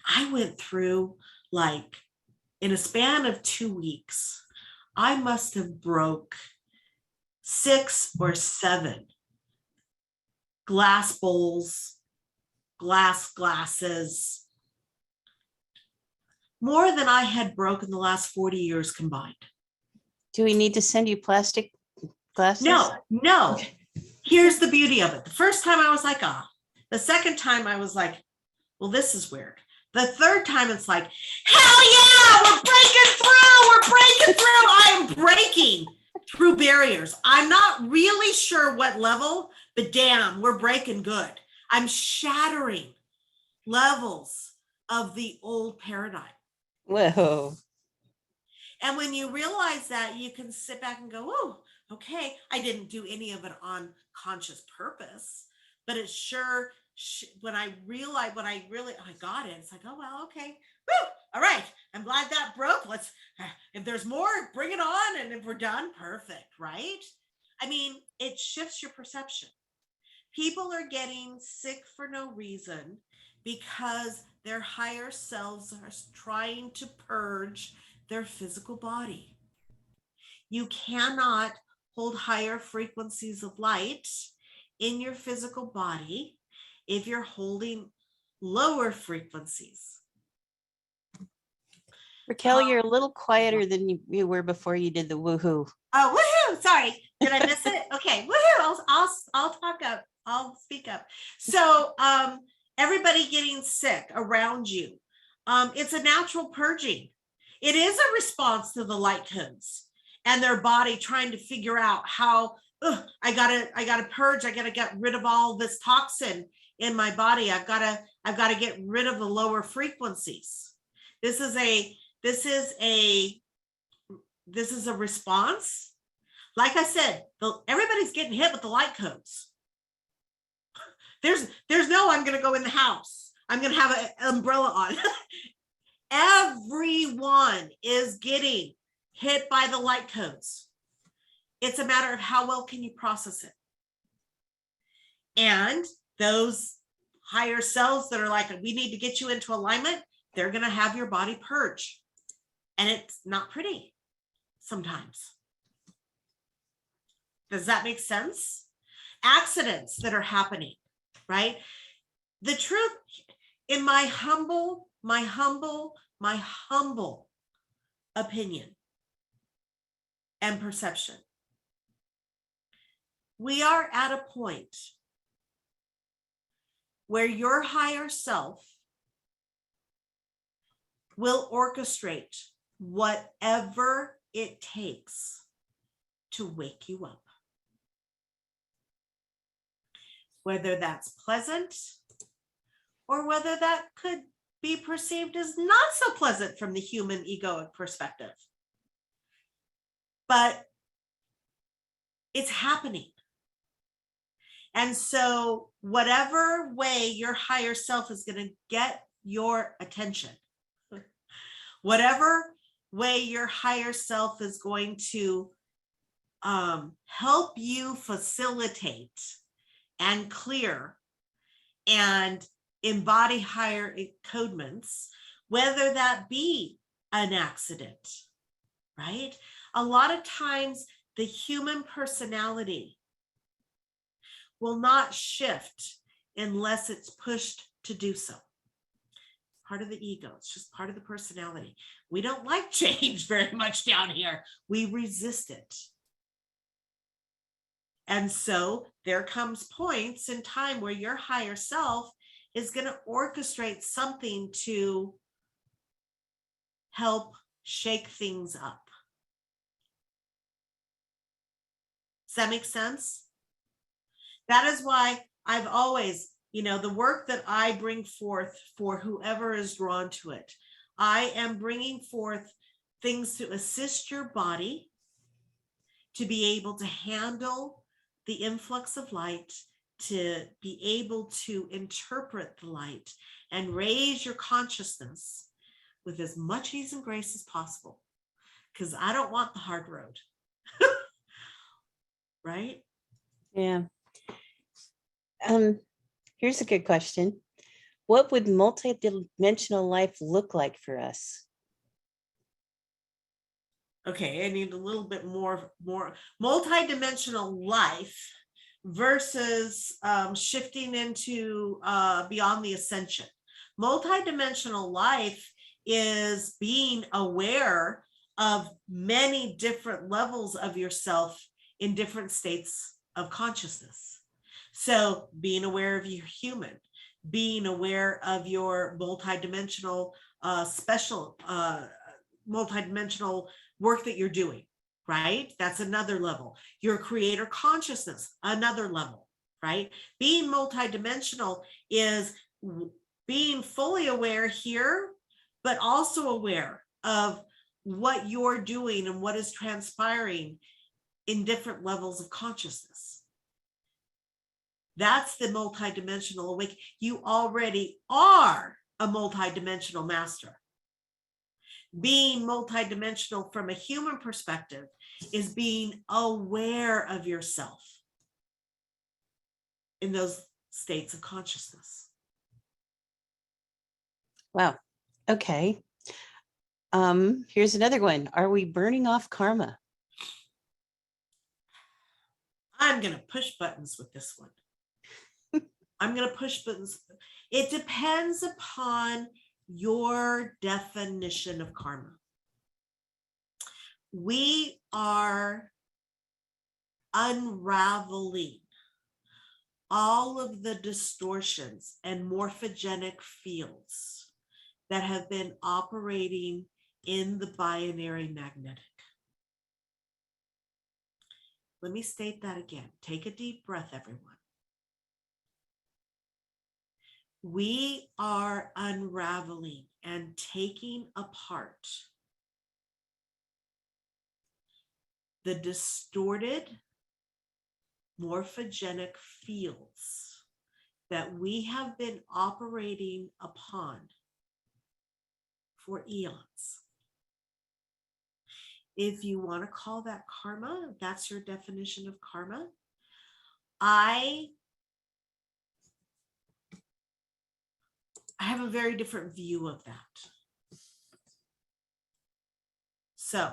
I went through, like, in a span of 2 weeks, I must have broke 6 or 7 glass bowls, glasses, more than I had broken the last 40 years combined. Do we need to send you plastic glasses? No. Here's the beauty of it. The first time I was like, ah. The second time I was like, well, this is weird. The third time it's like, hell yeah, we're breaking through. I am breaking through barriers. I'm not really sure what level, but damn, we're breaking good. I'm shattering levels of the old paradigm. Whoa. And when you realize that, you can sit back and go, oh, okay, I didn't do any of it on conscious purpose, but it sure, when I got it, it's like, oh, well, okay, woo, all right, I'm glad that broke. Let's, if there's more, bring it on. And if we're done, perfect, right? I mean, it shifts your perception. People are getting sick for no reason because their higher selves are trying to purge their physical body. You cannot hold higher frequencies of light in your physical body if you're holding lower frequencies. Raquel, you're a little quieter than you were before you did the woohoo. Oh, woohoo! Sorry, did I miss it? Okay, woohoo! I'll talk up. I'll speak up. So, everybody getting sick around you, it's a natural purging. It is a response to the light codes and their body trying to figure out how, I gotta purge. I gotta get rid of all this toxin in my body. I've gotta get rid of the lower frequencies. This is a response. Like I said, everybody's getting hit with the light codes. There's no, I'm going to go in the house. I'm going to have an umbrella on. Everyone is getting hit by the light codes. It's a matter of how well can you process it. And those higher selves that are like, we need to get you into alignment, they're going to have your body purge. And it's not pretty sometimes. Does that make sense? Accidents that are happening, right? The truth, in my humble opinion and perception, we are at a point where your higher self will orchestrate whatever it takes to wake you up. Whether that's pleasant or whether that could be perceived as not so pleasant from the human egoic perspective. But it's happening. And so whatever way your higher self is going to get your attention, whatever way your higher self is going to help you facilitate and clear and embody higher encodements, whether that be an accident, right? A lot of times the human personality will not shift unless it's pushed to do so. Part of the ego, it's just part of the personality. We don't like change very much down here. We resist it. And so there comes points in time where your higher self is going to orchestrate something to help shake things up. Does that make sense? That is why I've always, the work that I bring forth for whoever is drawn to it, I am bringing forth things to assist your body to be able to handle the influx of light, to be able to interpret the light and raise your consciousness with as much ease and grace as possible, because I don't want the hard road. Right? Yeah. Here's a good question. What would multidimensional life look like for us? Okay, I need a little bit more multidimensional life versus shifting into beyond the ascension. Multidimensional life is being aware of many different levels of yourself in different states of consciousness. So being aware of your human, being aware of your multidimensional multidimensional work that you're doing, right? That's another level. Your creator consciousness, another level, right? Being multidimensional is being fully aware here, but also aware of what you're doing and what is transpiring in different levels of consciousness. That's the multidimensional awakening. You already are a multidimensional master. Being multidimensional from a human perspective is being aware of yourself in those states of consciousness. Wow. Okay. Here's another one. Are we burning off karma? I'm going to push buttons with this one. I'm going to push buttons. It depends upon your definition of karma. We are unraveling all of the distortions and morphogenic fields that have been operating in the binary magnetic. Let me state that again. Take a deep breath, everyone. We are unraveling and taking apart the distorted morphogenic fields that we have been operating upon for eons. If you want to call that karma, that's your definition of karma. I have a very different view of that. So,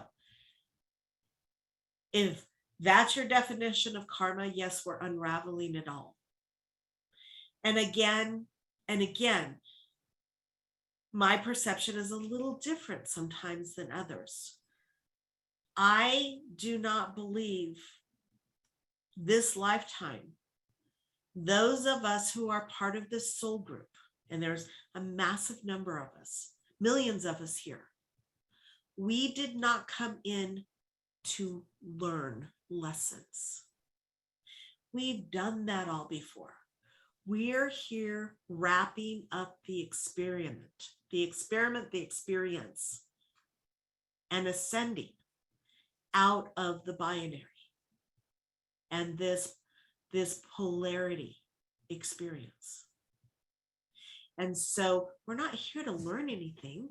if that's your definition of karma, yes, we're unraveling it all. And again, my perception is a little different sometimes than others. I do not believe this lifetime, those of us who are part of this soul group, and there's a massive number of us, millions of us here, we did not come in to learn lessons. We've done that all before. We're here wrapping up the experiment, the experience, and ascending out of the binary and this polarity experience. And so we're not here to learn anything.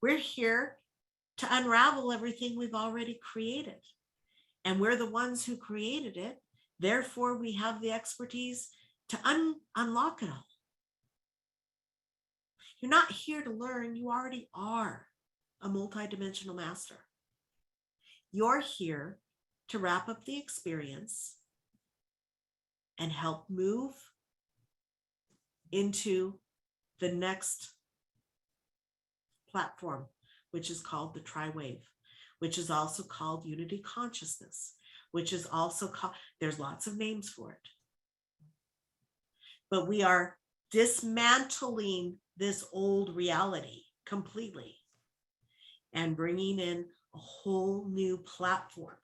We're here to unravel everything we've already created. And we're the ones who created it. Therefore, we have the expertise to unlock it all. You're not here to learn, you already are a multidimensional master. You're here to wrap up the experience and help move into the next platform, which is called the Tri-Wave, which is also called Unity Consciousness, which is also called, there's lots of names for it. But we are dismantling this old reality completely and bringing in a whole new platform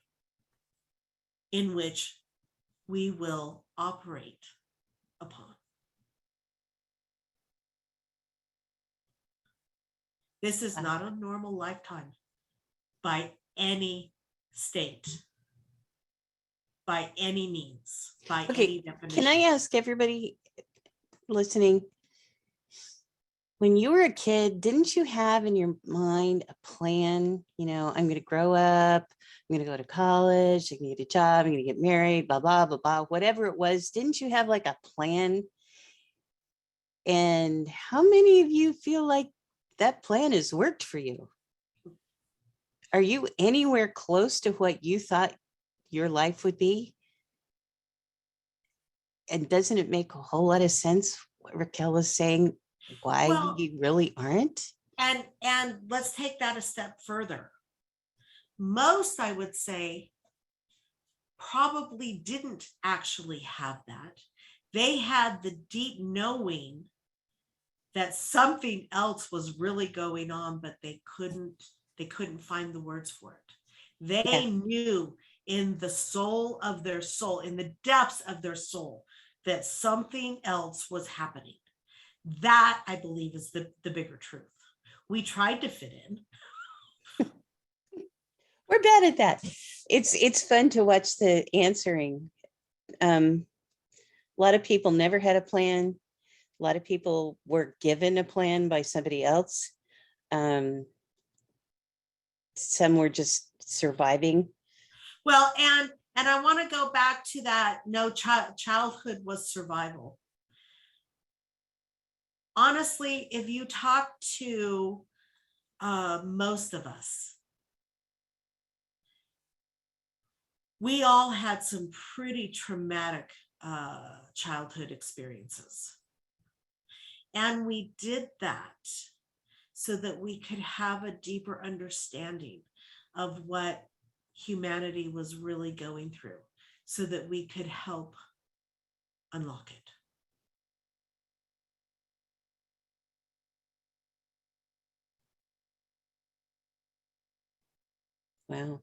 in which we will operate upon. This is not a normal lifetime by any state, by any means, by any definition. Can I ask everybody listening, when you were a kid, didn't you have in your mind a plan? You know, I'm going to grow up, I'm going to go to college, I'm going to get a job, I'm going to get married, blah, blah, blah, blah, whatever it was. Didn't you have like a plan? And how many of you feel like that plan has worked for you? Are you anywhere close to what you thought your life would be? And doesn't it make a whole lot of sense what Raquel was saying, why you really aren't? And let's take that a step further. Most, I would say, probably didn't actually have that. They had the deep knowing that something else was really going on, but they couldn't find the words for it. They knew in the soul of their soul, in the depths of their soul, that something else was happening. That, I believe, is the bigger truth. We tried to fit in. We're bad at that. It's fun to watch the answering. A lot of people never had a plan. A lot of people were given a plan by somebody else. Some were just surviving. Well, and I want to go back to that. No, childhood was survival. Honestly, if you talk to most of us, we all had some pretty traumatic childhood experiences. And we did that so that we could have a deeper understanding of what humanity was really going through, so that we could help unlock it. Wow.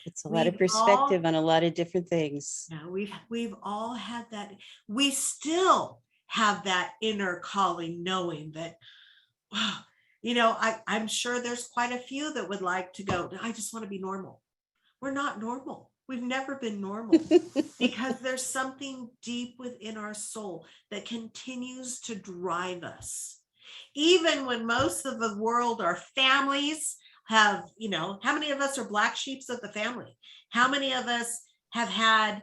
It's a lot of perspective on a lot of different things. Yeah, we've all had that. We still have that inner calling, knowing that, wow, you know, I'm sure there's quite a few that would like to go, I just want to be normal. We're not normal. We've never been normal because there's something deep within our soul that continues to drive us. Even when most of the world, our families have, you know, how many of us are black sheeps of the family? How many of us have had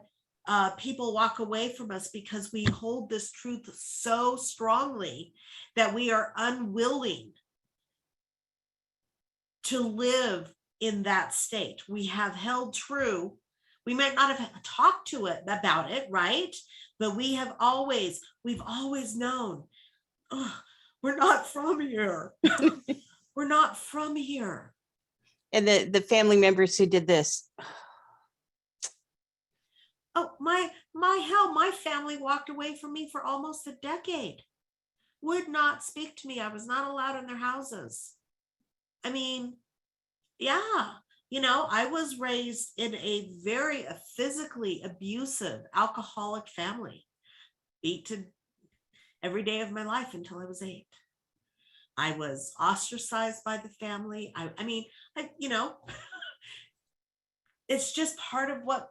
people walk away from us because we hold this truth so strongly that we are unwilling to live in that state? We have held true. We might not have talked to it about it, right? But we've always known, oh, we're not from here. We're not from here. And the family members who did this. Oh, my family walked away from me for almost a decade. Would not speak to me. I was not allowed in their houses. I mean, yeah, you know, I was raised in a very physically abusive, alcoholic family, beaten every day of my life until I was 8. I was ostracized by the family. You know, it's just part of what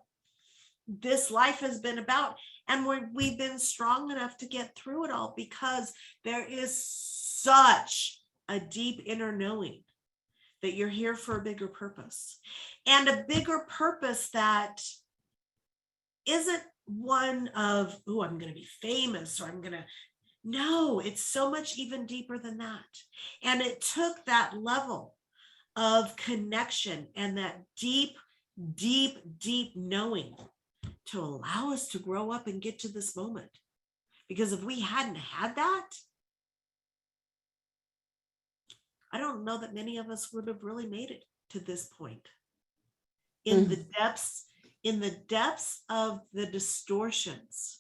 this life has been about. And we've been strong enough to get through it all because there is such a deep inner knowing that you're here for a bigger purpose, and a bigger purpose that isn't one of, oh, I'm going to be famous, or I'm going to, no, it's so much even deeper than that. And it took that level of connection and that deep, deep, deep knowing to allow us to grow up and get to this moment. Because if we hadn't had that, I don't know that many of us would have really made it to this point. In the depths of the distortions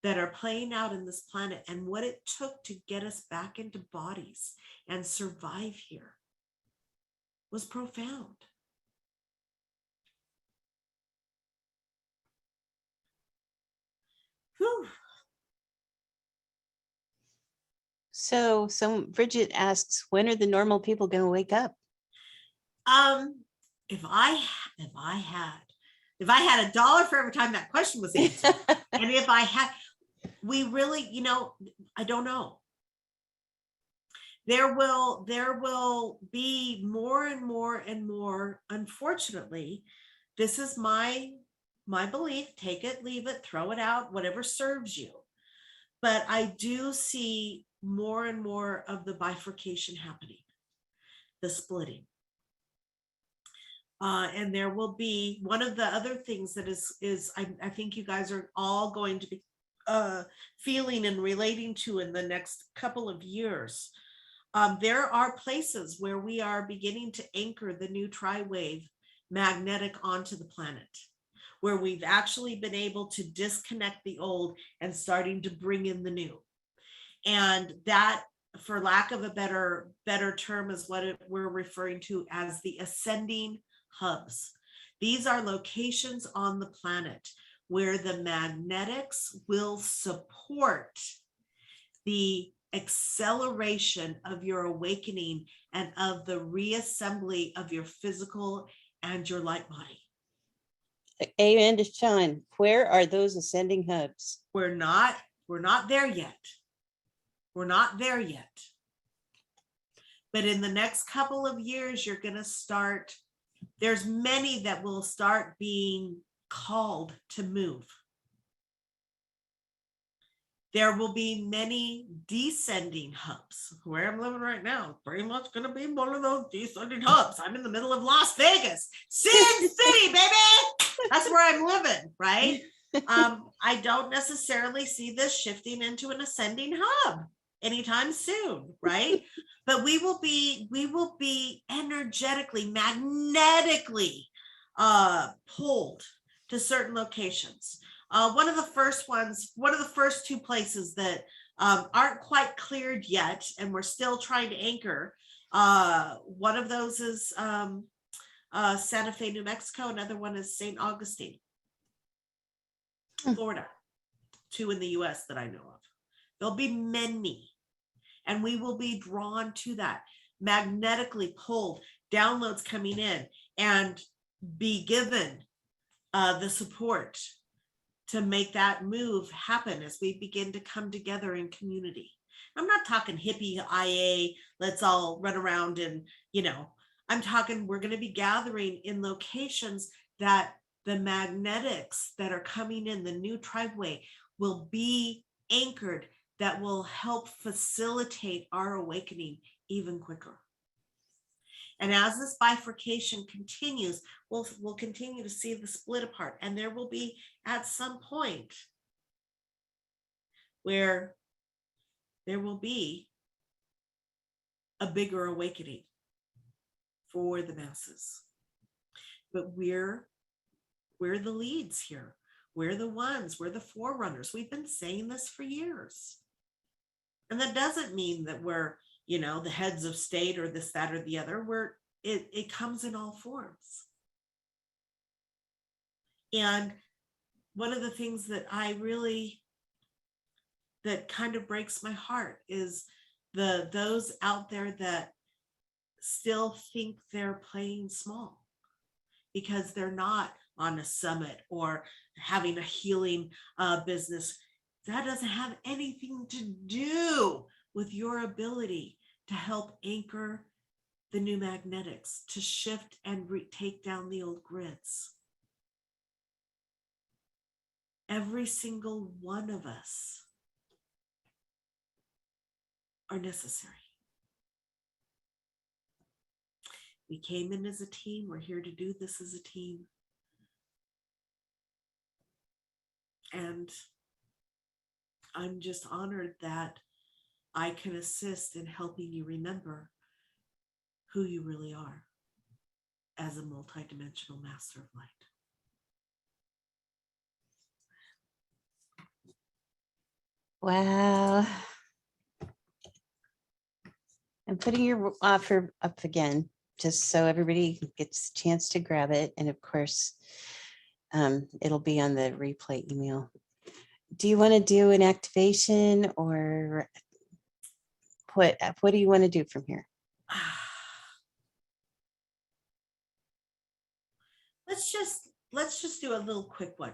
that are playing out in this planet, and what it took to get us back into bodies and survive here was profound. Whew. So Bridget asks, when are the normal people going to wake up? If I had $1 for every time that question was answered, and if I had, we really, I don't know. There will be more and more and more. Unfortunately, this is my belief. Take it, leave it, throw it out, whatever serves you. But I do see more and more of the bifurcation happening, the splitting. And there will be one of the other things that is I think you guys are all going to be feeling and relating to in the next couple of years. There are places where we are beginning to anchor the new tri-wave magnetic onto the planet, where we've actually been able to disconnect the old and starting to bring in the new. And that, for lack of a better term, is what we're referring to as the ascending hubs. These are locations on the planet where the magnetics will support the acceleration of your awakening and of the reassembly of your physical and your light body. Amen to Sean. Where are those ascending hubs? We're not there yet. We're not there yet. But in the next couple of years, you're going to start, there's many that will start being called to move. There will be many descending hubs. Where I'm living right now, pretty much going to be one of those descending hubs. I'm in the middle of Las Vegas, Sin City, baby. That's where I'm living, right? I don't necessarily see this shifting into an ascending hub anytime soon, right? But we will be energetically, magnetically pulled to certain locations. One of the first two places that aren't quite cleared yet, and we're still trying to anchor. One of those is Santa Fe, New Mexico. Another one is St. Augustine, Florida. Two in the US that I know of. There'll be many, and we will be drawn to that, magnetically pulled, downloads coming in, and be given the support to make that move happen as we begin to come together in community. I'm not talking hippie IA, let's all run around and, I'm talking, we're going to be gathering in locations that the magnetics that are coming in, the new tribeway, will be anchored, that will help facilitate our awakening even quicker. And as this bifurcation continues, we'll continue to see the split apart. And there will be at some point where there will be a bigger awakening for the masses. But we're the leads here. We're the ones, we're the forerunners. We've been saying this for years. And that doesn't mean that we're, the heads of state or this, that, or the other. It comes in all forms. And one of the things that that kind of breaks my heart is those out there that still think they're playing small, because they're not on a summit or having a healing business. That doesn't have anything to do with your ability to help anchor the new magnetics, to shift and take down the old grids. Every single one of us are necessary. We came in as a team. We're here to do this as a team. And I'm just honored that I can assist in helping you remember who you really are as a multidimensional master of light. Wow. I'm putting your offer up again, just so everybody gets a chance to grab it. And of course, it'll be on the replay email. Do you want to do an activation, or what do you want to do from here? Let's just do a little quick one.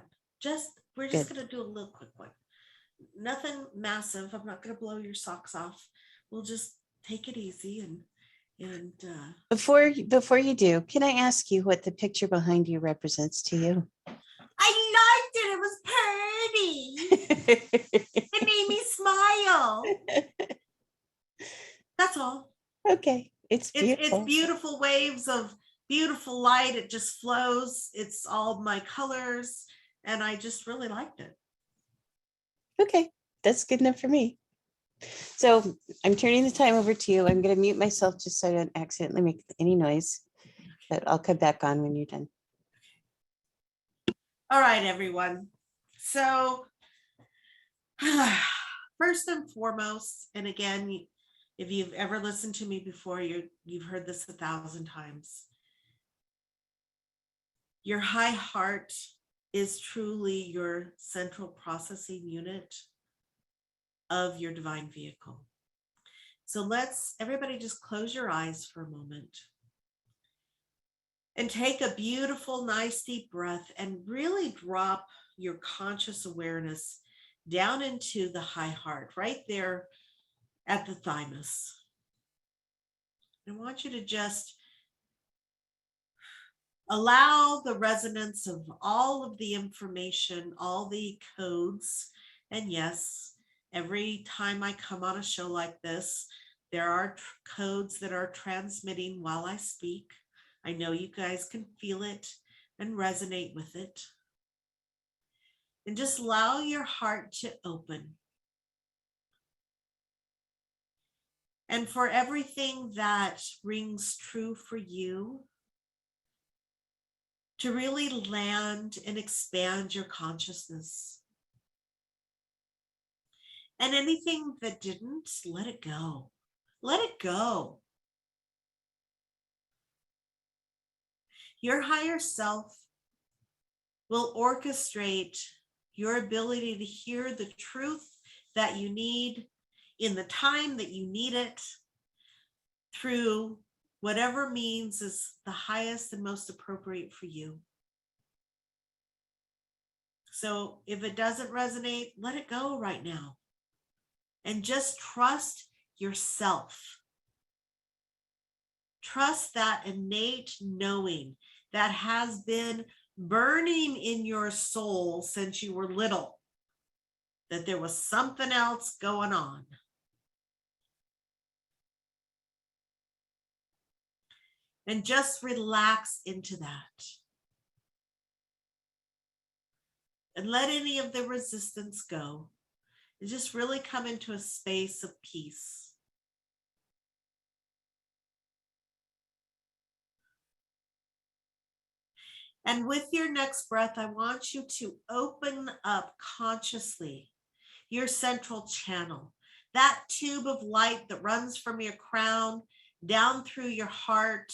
We're just going to do a little quick one. Nothing massive. I'm not going to blow your socks off. We'll just take it easy and before you do, can I ask you what the picture behind you represents to you? I liked it. It was pretty. It made me smile. That's all. Okay. It's beautiful. It's beautiful waves of beautiful light. It just flows. It's all my colors. And I just really liked it. Okay. That's good enough for me. So I'm turning the time over to you. I'm going to mute myself just so I don't accidentally make any noise, but I'll come back on when you're done. All right, everyone. So first and foremost, and again, if you've ever listened to me before, you've heard this 1,000 times. Your high heart is truly your central processing unit of your divine vehicle. So let's everybody just close your eyes for a moment and take a beautiful, nice deep breath and really drop your conscious awareness down into the high heart, right there at the thymus. I want you to just allow the resonance of all of the information, all the codes, and yes, every time I come on a show like this, there are codes that are transmitting while I speak. I know you guys can feel it and resonate with it. And just allow your heart to open. And for everything that rings true for you, to really land and expand your consciousness. And anything that didn't, let it go. Let it go. Your higher self will orchestrate your ability to hear the truth that you need in the time that you need it through whatever means is the highest and most appropriate for you. So if it doesn't resonate, let it go right now. And just trust yourself. Trust that innate knowing that has been burning in your soul since you were little, that there was something else going on. And just relax into that. And let any of the resistance go. And just really come into a space of peace. And with your next breath, I want you to open up consciously your central channel, that tube of light that runs from your crown down through your heart,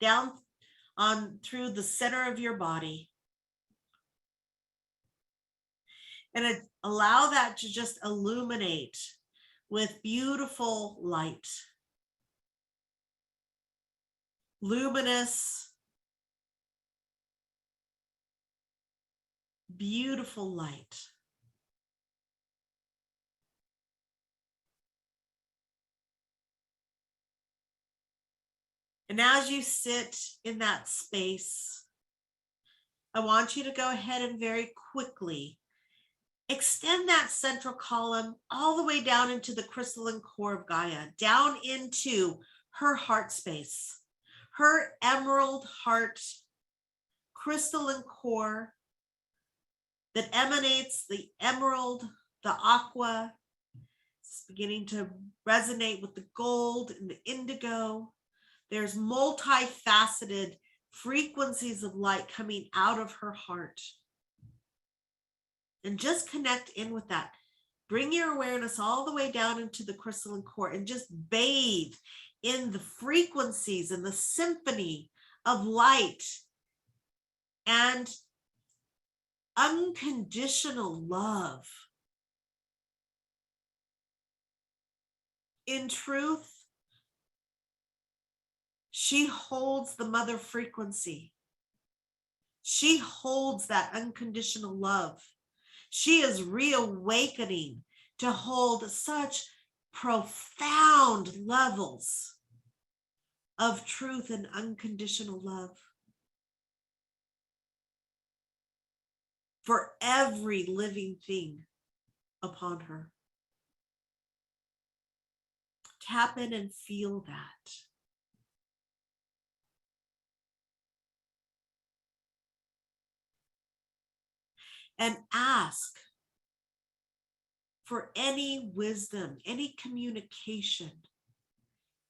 down on through the center of your body. And allow that to just illuminate with beautiful light. Luminous, beautiful light. And as you sit in that space, I want you to go ahead and very quickly extend that central column all the way down into the crystalline core of Gaia, down into her heart space, her emerald heart crystalline core that emanates the emerald, the aqua. It's beginning to resonate with the gold and the indigo. There's multifaceted frequencies of light coming out of her heart. And just connect in with that. Bring your awareness all the way down into the crystalline core and just bathe in the frequencies and the symphony of light and unconditional love. In truth, she holds the mother frequency. She holds that unconditional love. She is reawakening to hold such profound levels of truth and unconditional love for every living thing upon her. Tap in and feel that. And ask for any wisdom, any communication,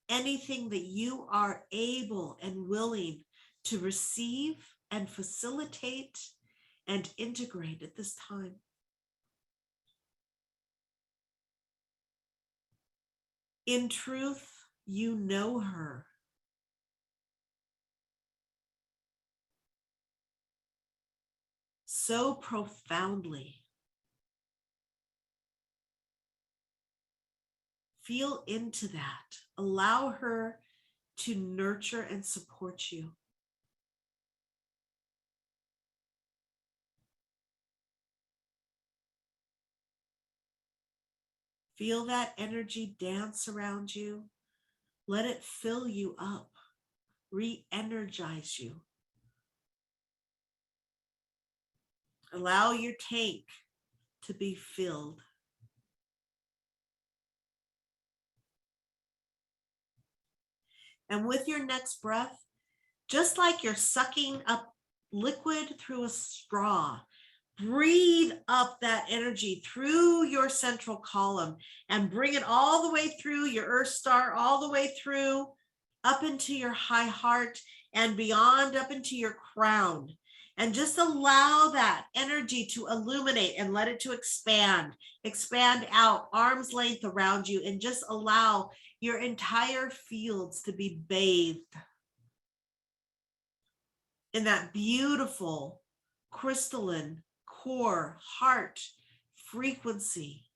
anything that you are able and willing to receive and facilitate and integrate at this time. In truth, you know her. So profoundly. Feel into that. Allow her to nurture and support you. Feel that energy dance around you. Let it fill you up, re-energize you. Allow your tank to be filled. And with your next breath, just like you're sucking up liquid through a straw, breathe up that energy through your central column and bring it all the way through your earth star, all the way through up into your high heart and beyond up into your crown. And just allow that energy to illuminate and let it to expand out arm's length around you, and just allow your entire fields to be bathed in that beautiful crystalline core heart frequency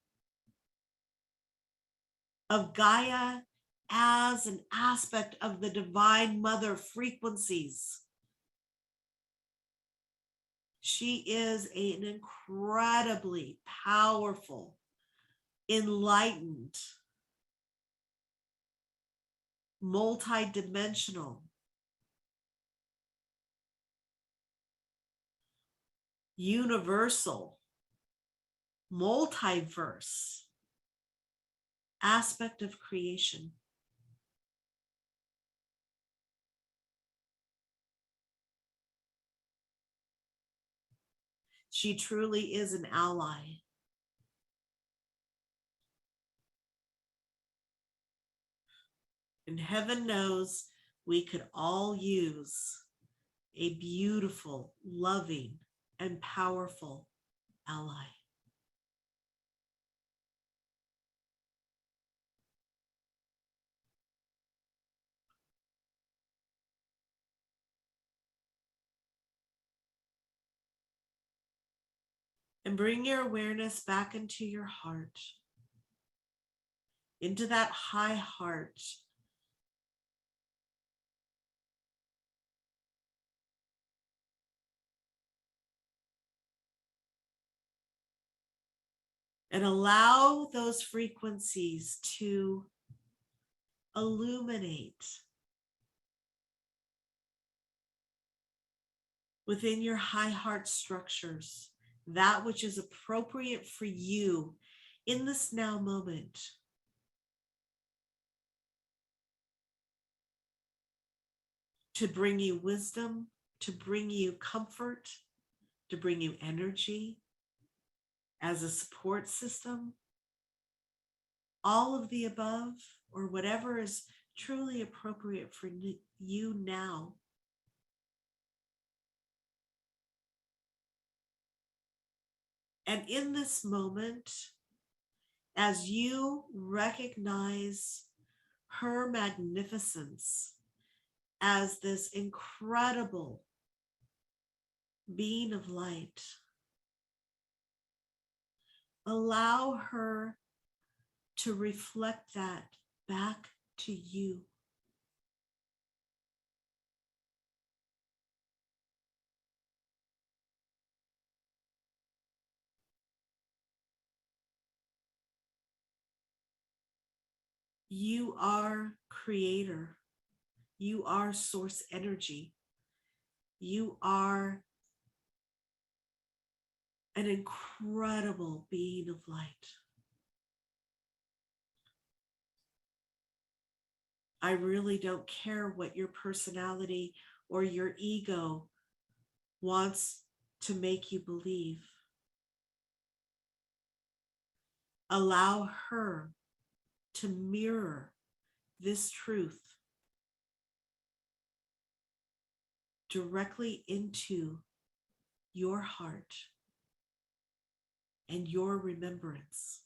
of Gaia as an aspect of the divine mother frequencies. She is an incredibly powerful, enlightened, multidimensional, universal, multiverse aspect of creation. She truly is an ally. And heaven knows we could all use a beautiful, loving, and powerful ally. And bring your awareness back into your heart, into that high heart. And allow those frequencies to illuminate within your high heart structures that which is appropriate for you in this now moment. To bring you wisdom, to bring you comfort, to bring you energy as a support system, all of the above, or whatever is truly appropriate for you now. And in this moment, as you recognize her magnificence as this incredible being of light, allow her to reflect that back to you. You are creator. You are source energy. You are an incredible being of light. I really don't care what your personality or your ego wants to make you believe. Allow her to mirror this truth directly into your heart and your remembrance.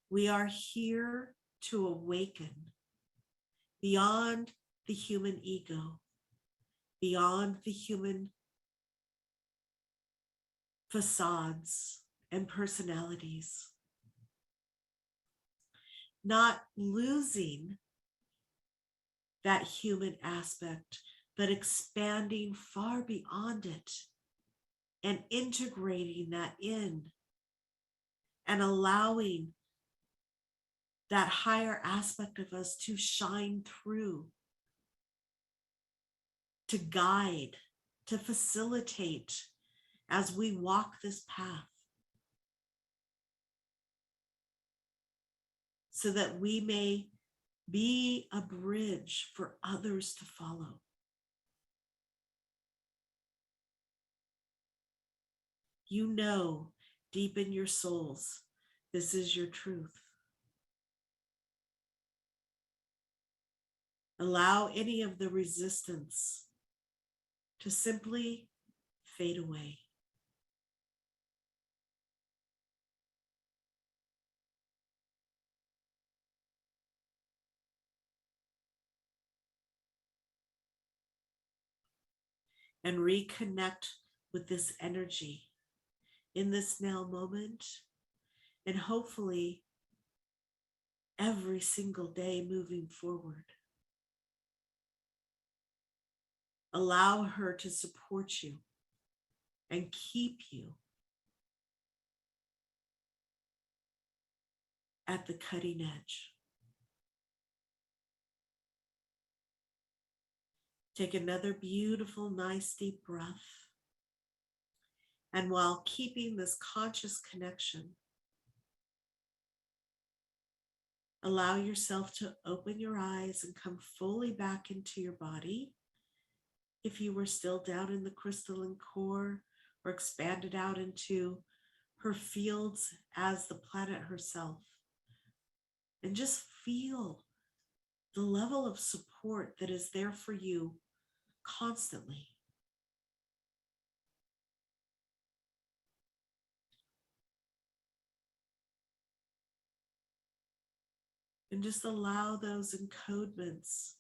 We are here to awaken beyond the human ego, beyond the human facades and personalities, not losing that human aspect, but expanding far beyond it and integrating that in and allowing that higher aspect of us to shine through, to guide, to facilitate as we walk this path, so that we may be a bridge for others to follow. You know, deep in your souls, this is your truth. Allow any of the resistance to simply fade away. And reconnect with this energy in this now moment, and hopefully every single day moving forward. Allow her to support you and keep you at the cutting edge. Take another beautiful, nice, deep breath. And while keeping this conscious connection, allow yourself to open your eyes and come fully back into your body. If you were still down in the crystalline core, or expanded out into her fields as the planet herself. And just feel the level of support that is there for you constantly. And just allow those encodements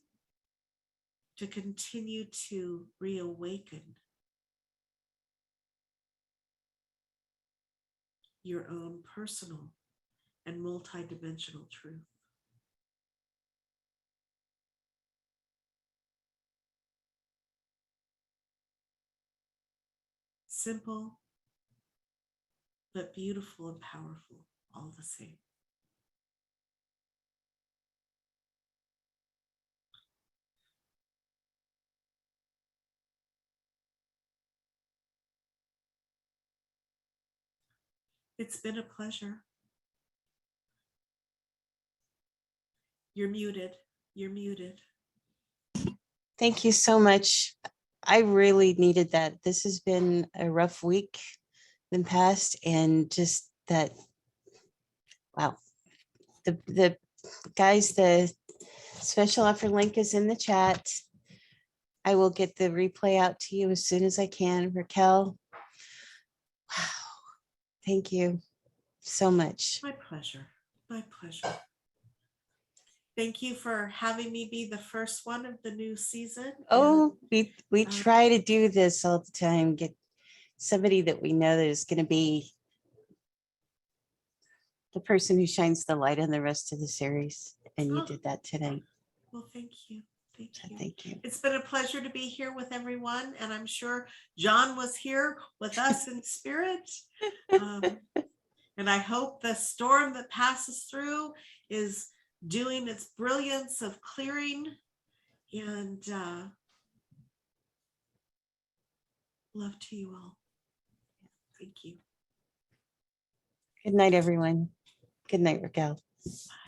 to continue to reawaken your own personal and multidimensional truth. simple, but beautiful and powerful all the same. It's been a pleasure. You're muted. You're muted. Thank you so much. I really needed that. This has been a rough week in the past, and just that, wow. The guys, the special offer link is in the chat. I will get the replay out to you as soon as I can. Raquel, wow, thank you so much. My pleasure. My pleasure. Thank you for having me be the first one of the new season. Oh, we try to do this all the time, get somebody that we know that is going to be the person who shines the light on the rest of the series. And you did that tonight. Well, thank you. Thank So you. thank you. It's been a pleasure to be here with everyone. And I'm sure John was here with us in spirit. And I hope the storm that passes through is doing its brilliance of clearing. And love to you all. Thank you. Good night, everyone. Good night, Raquel. Bye.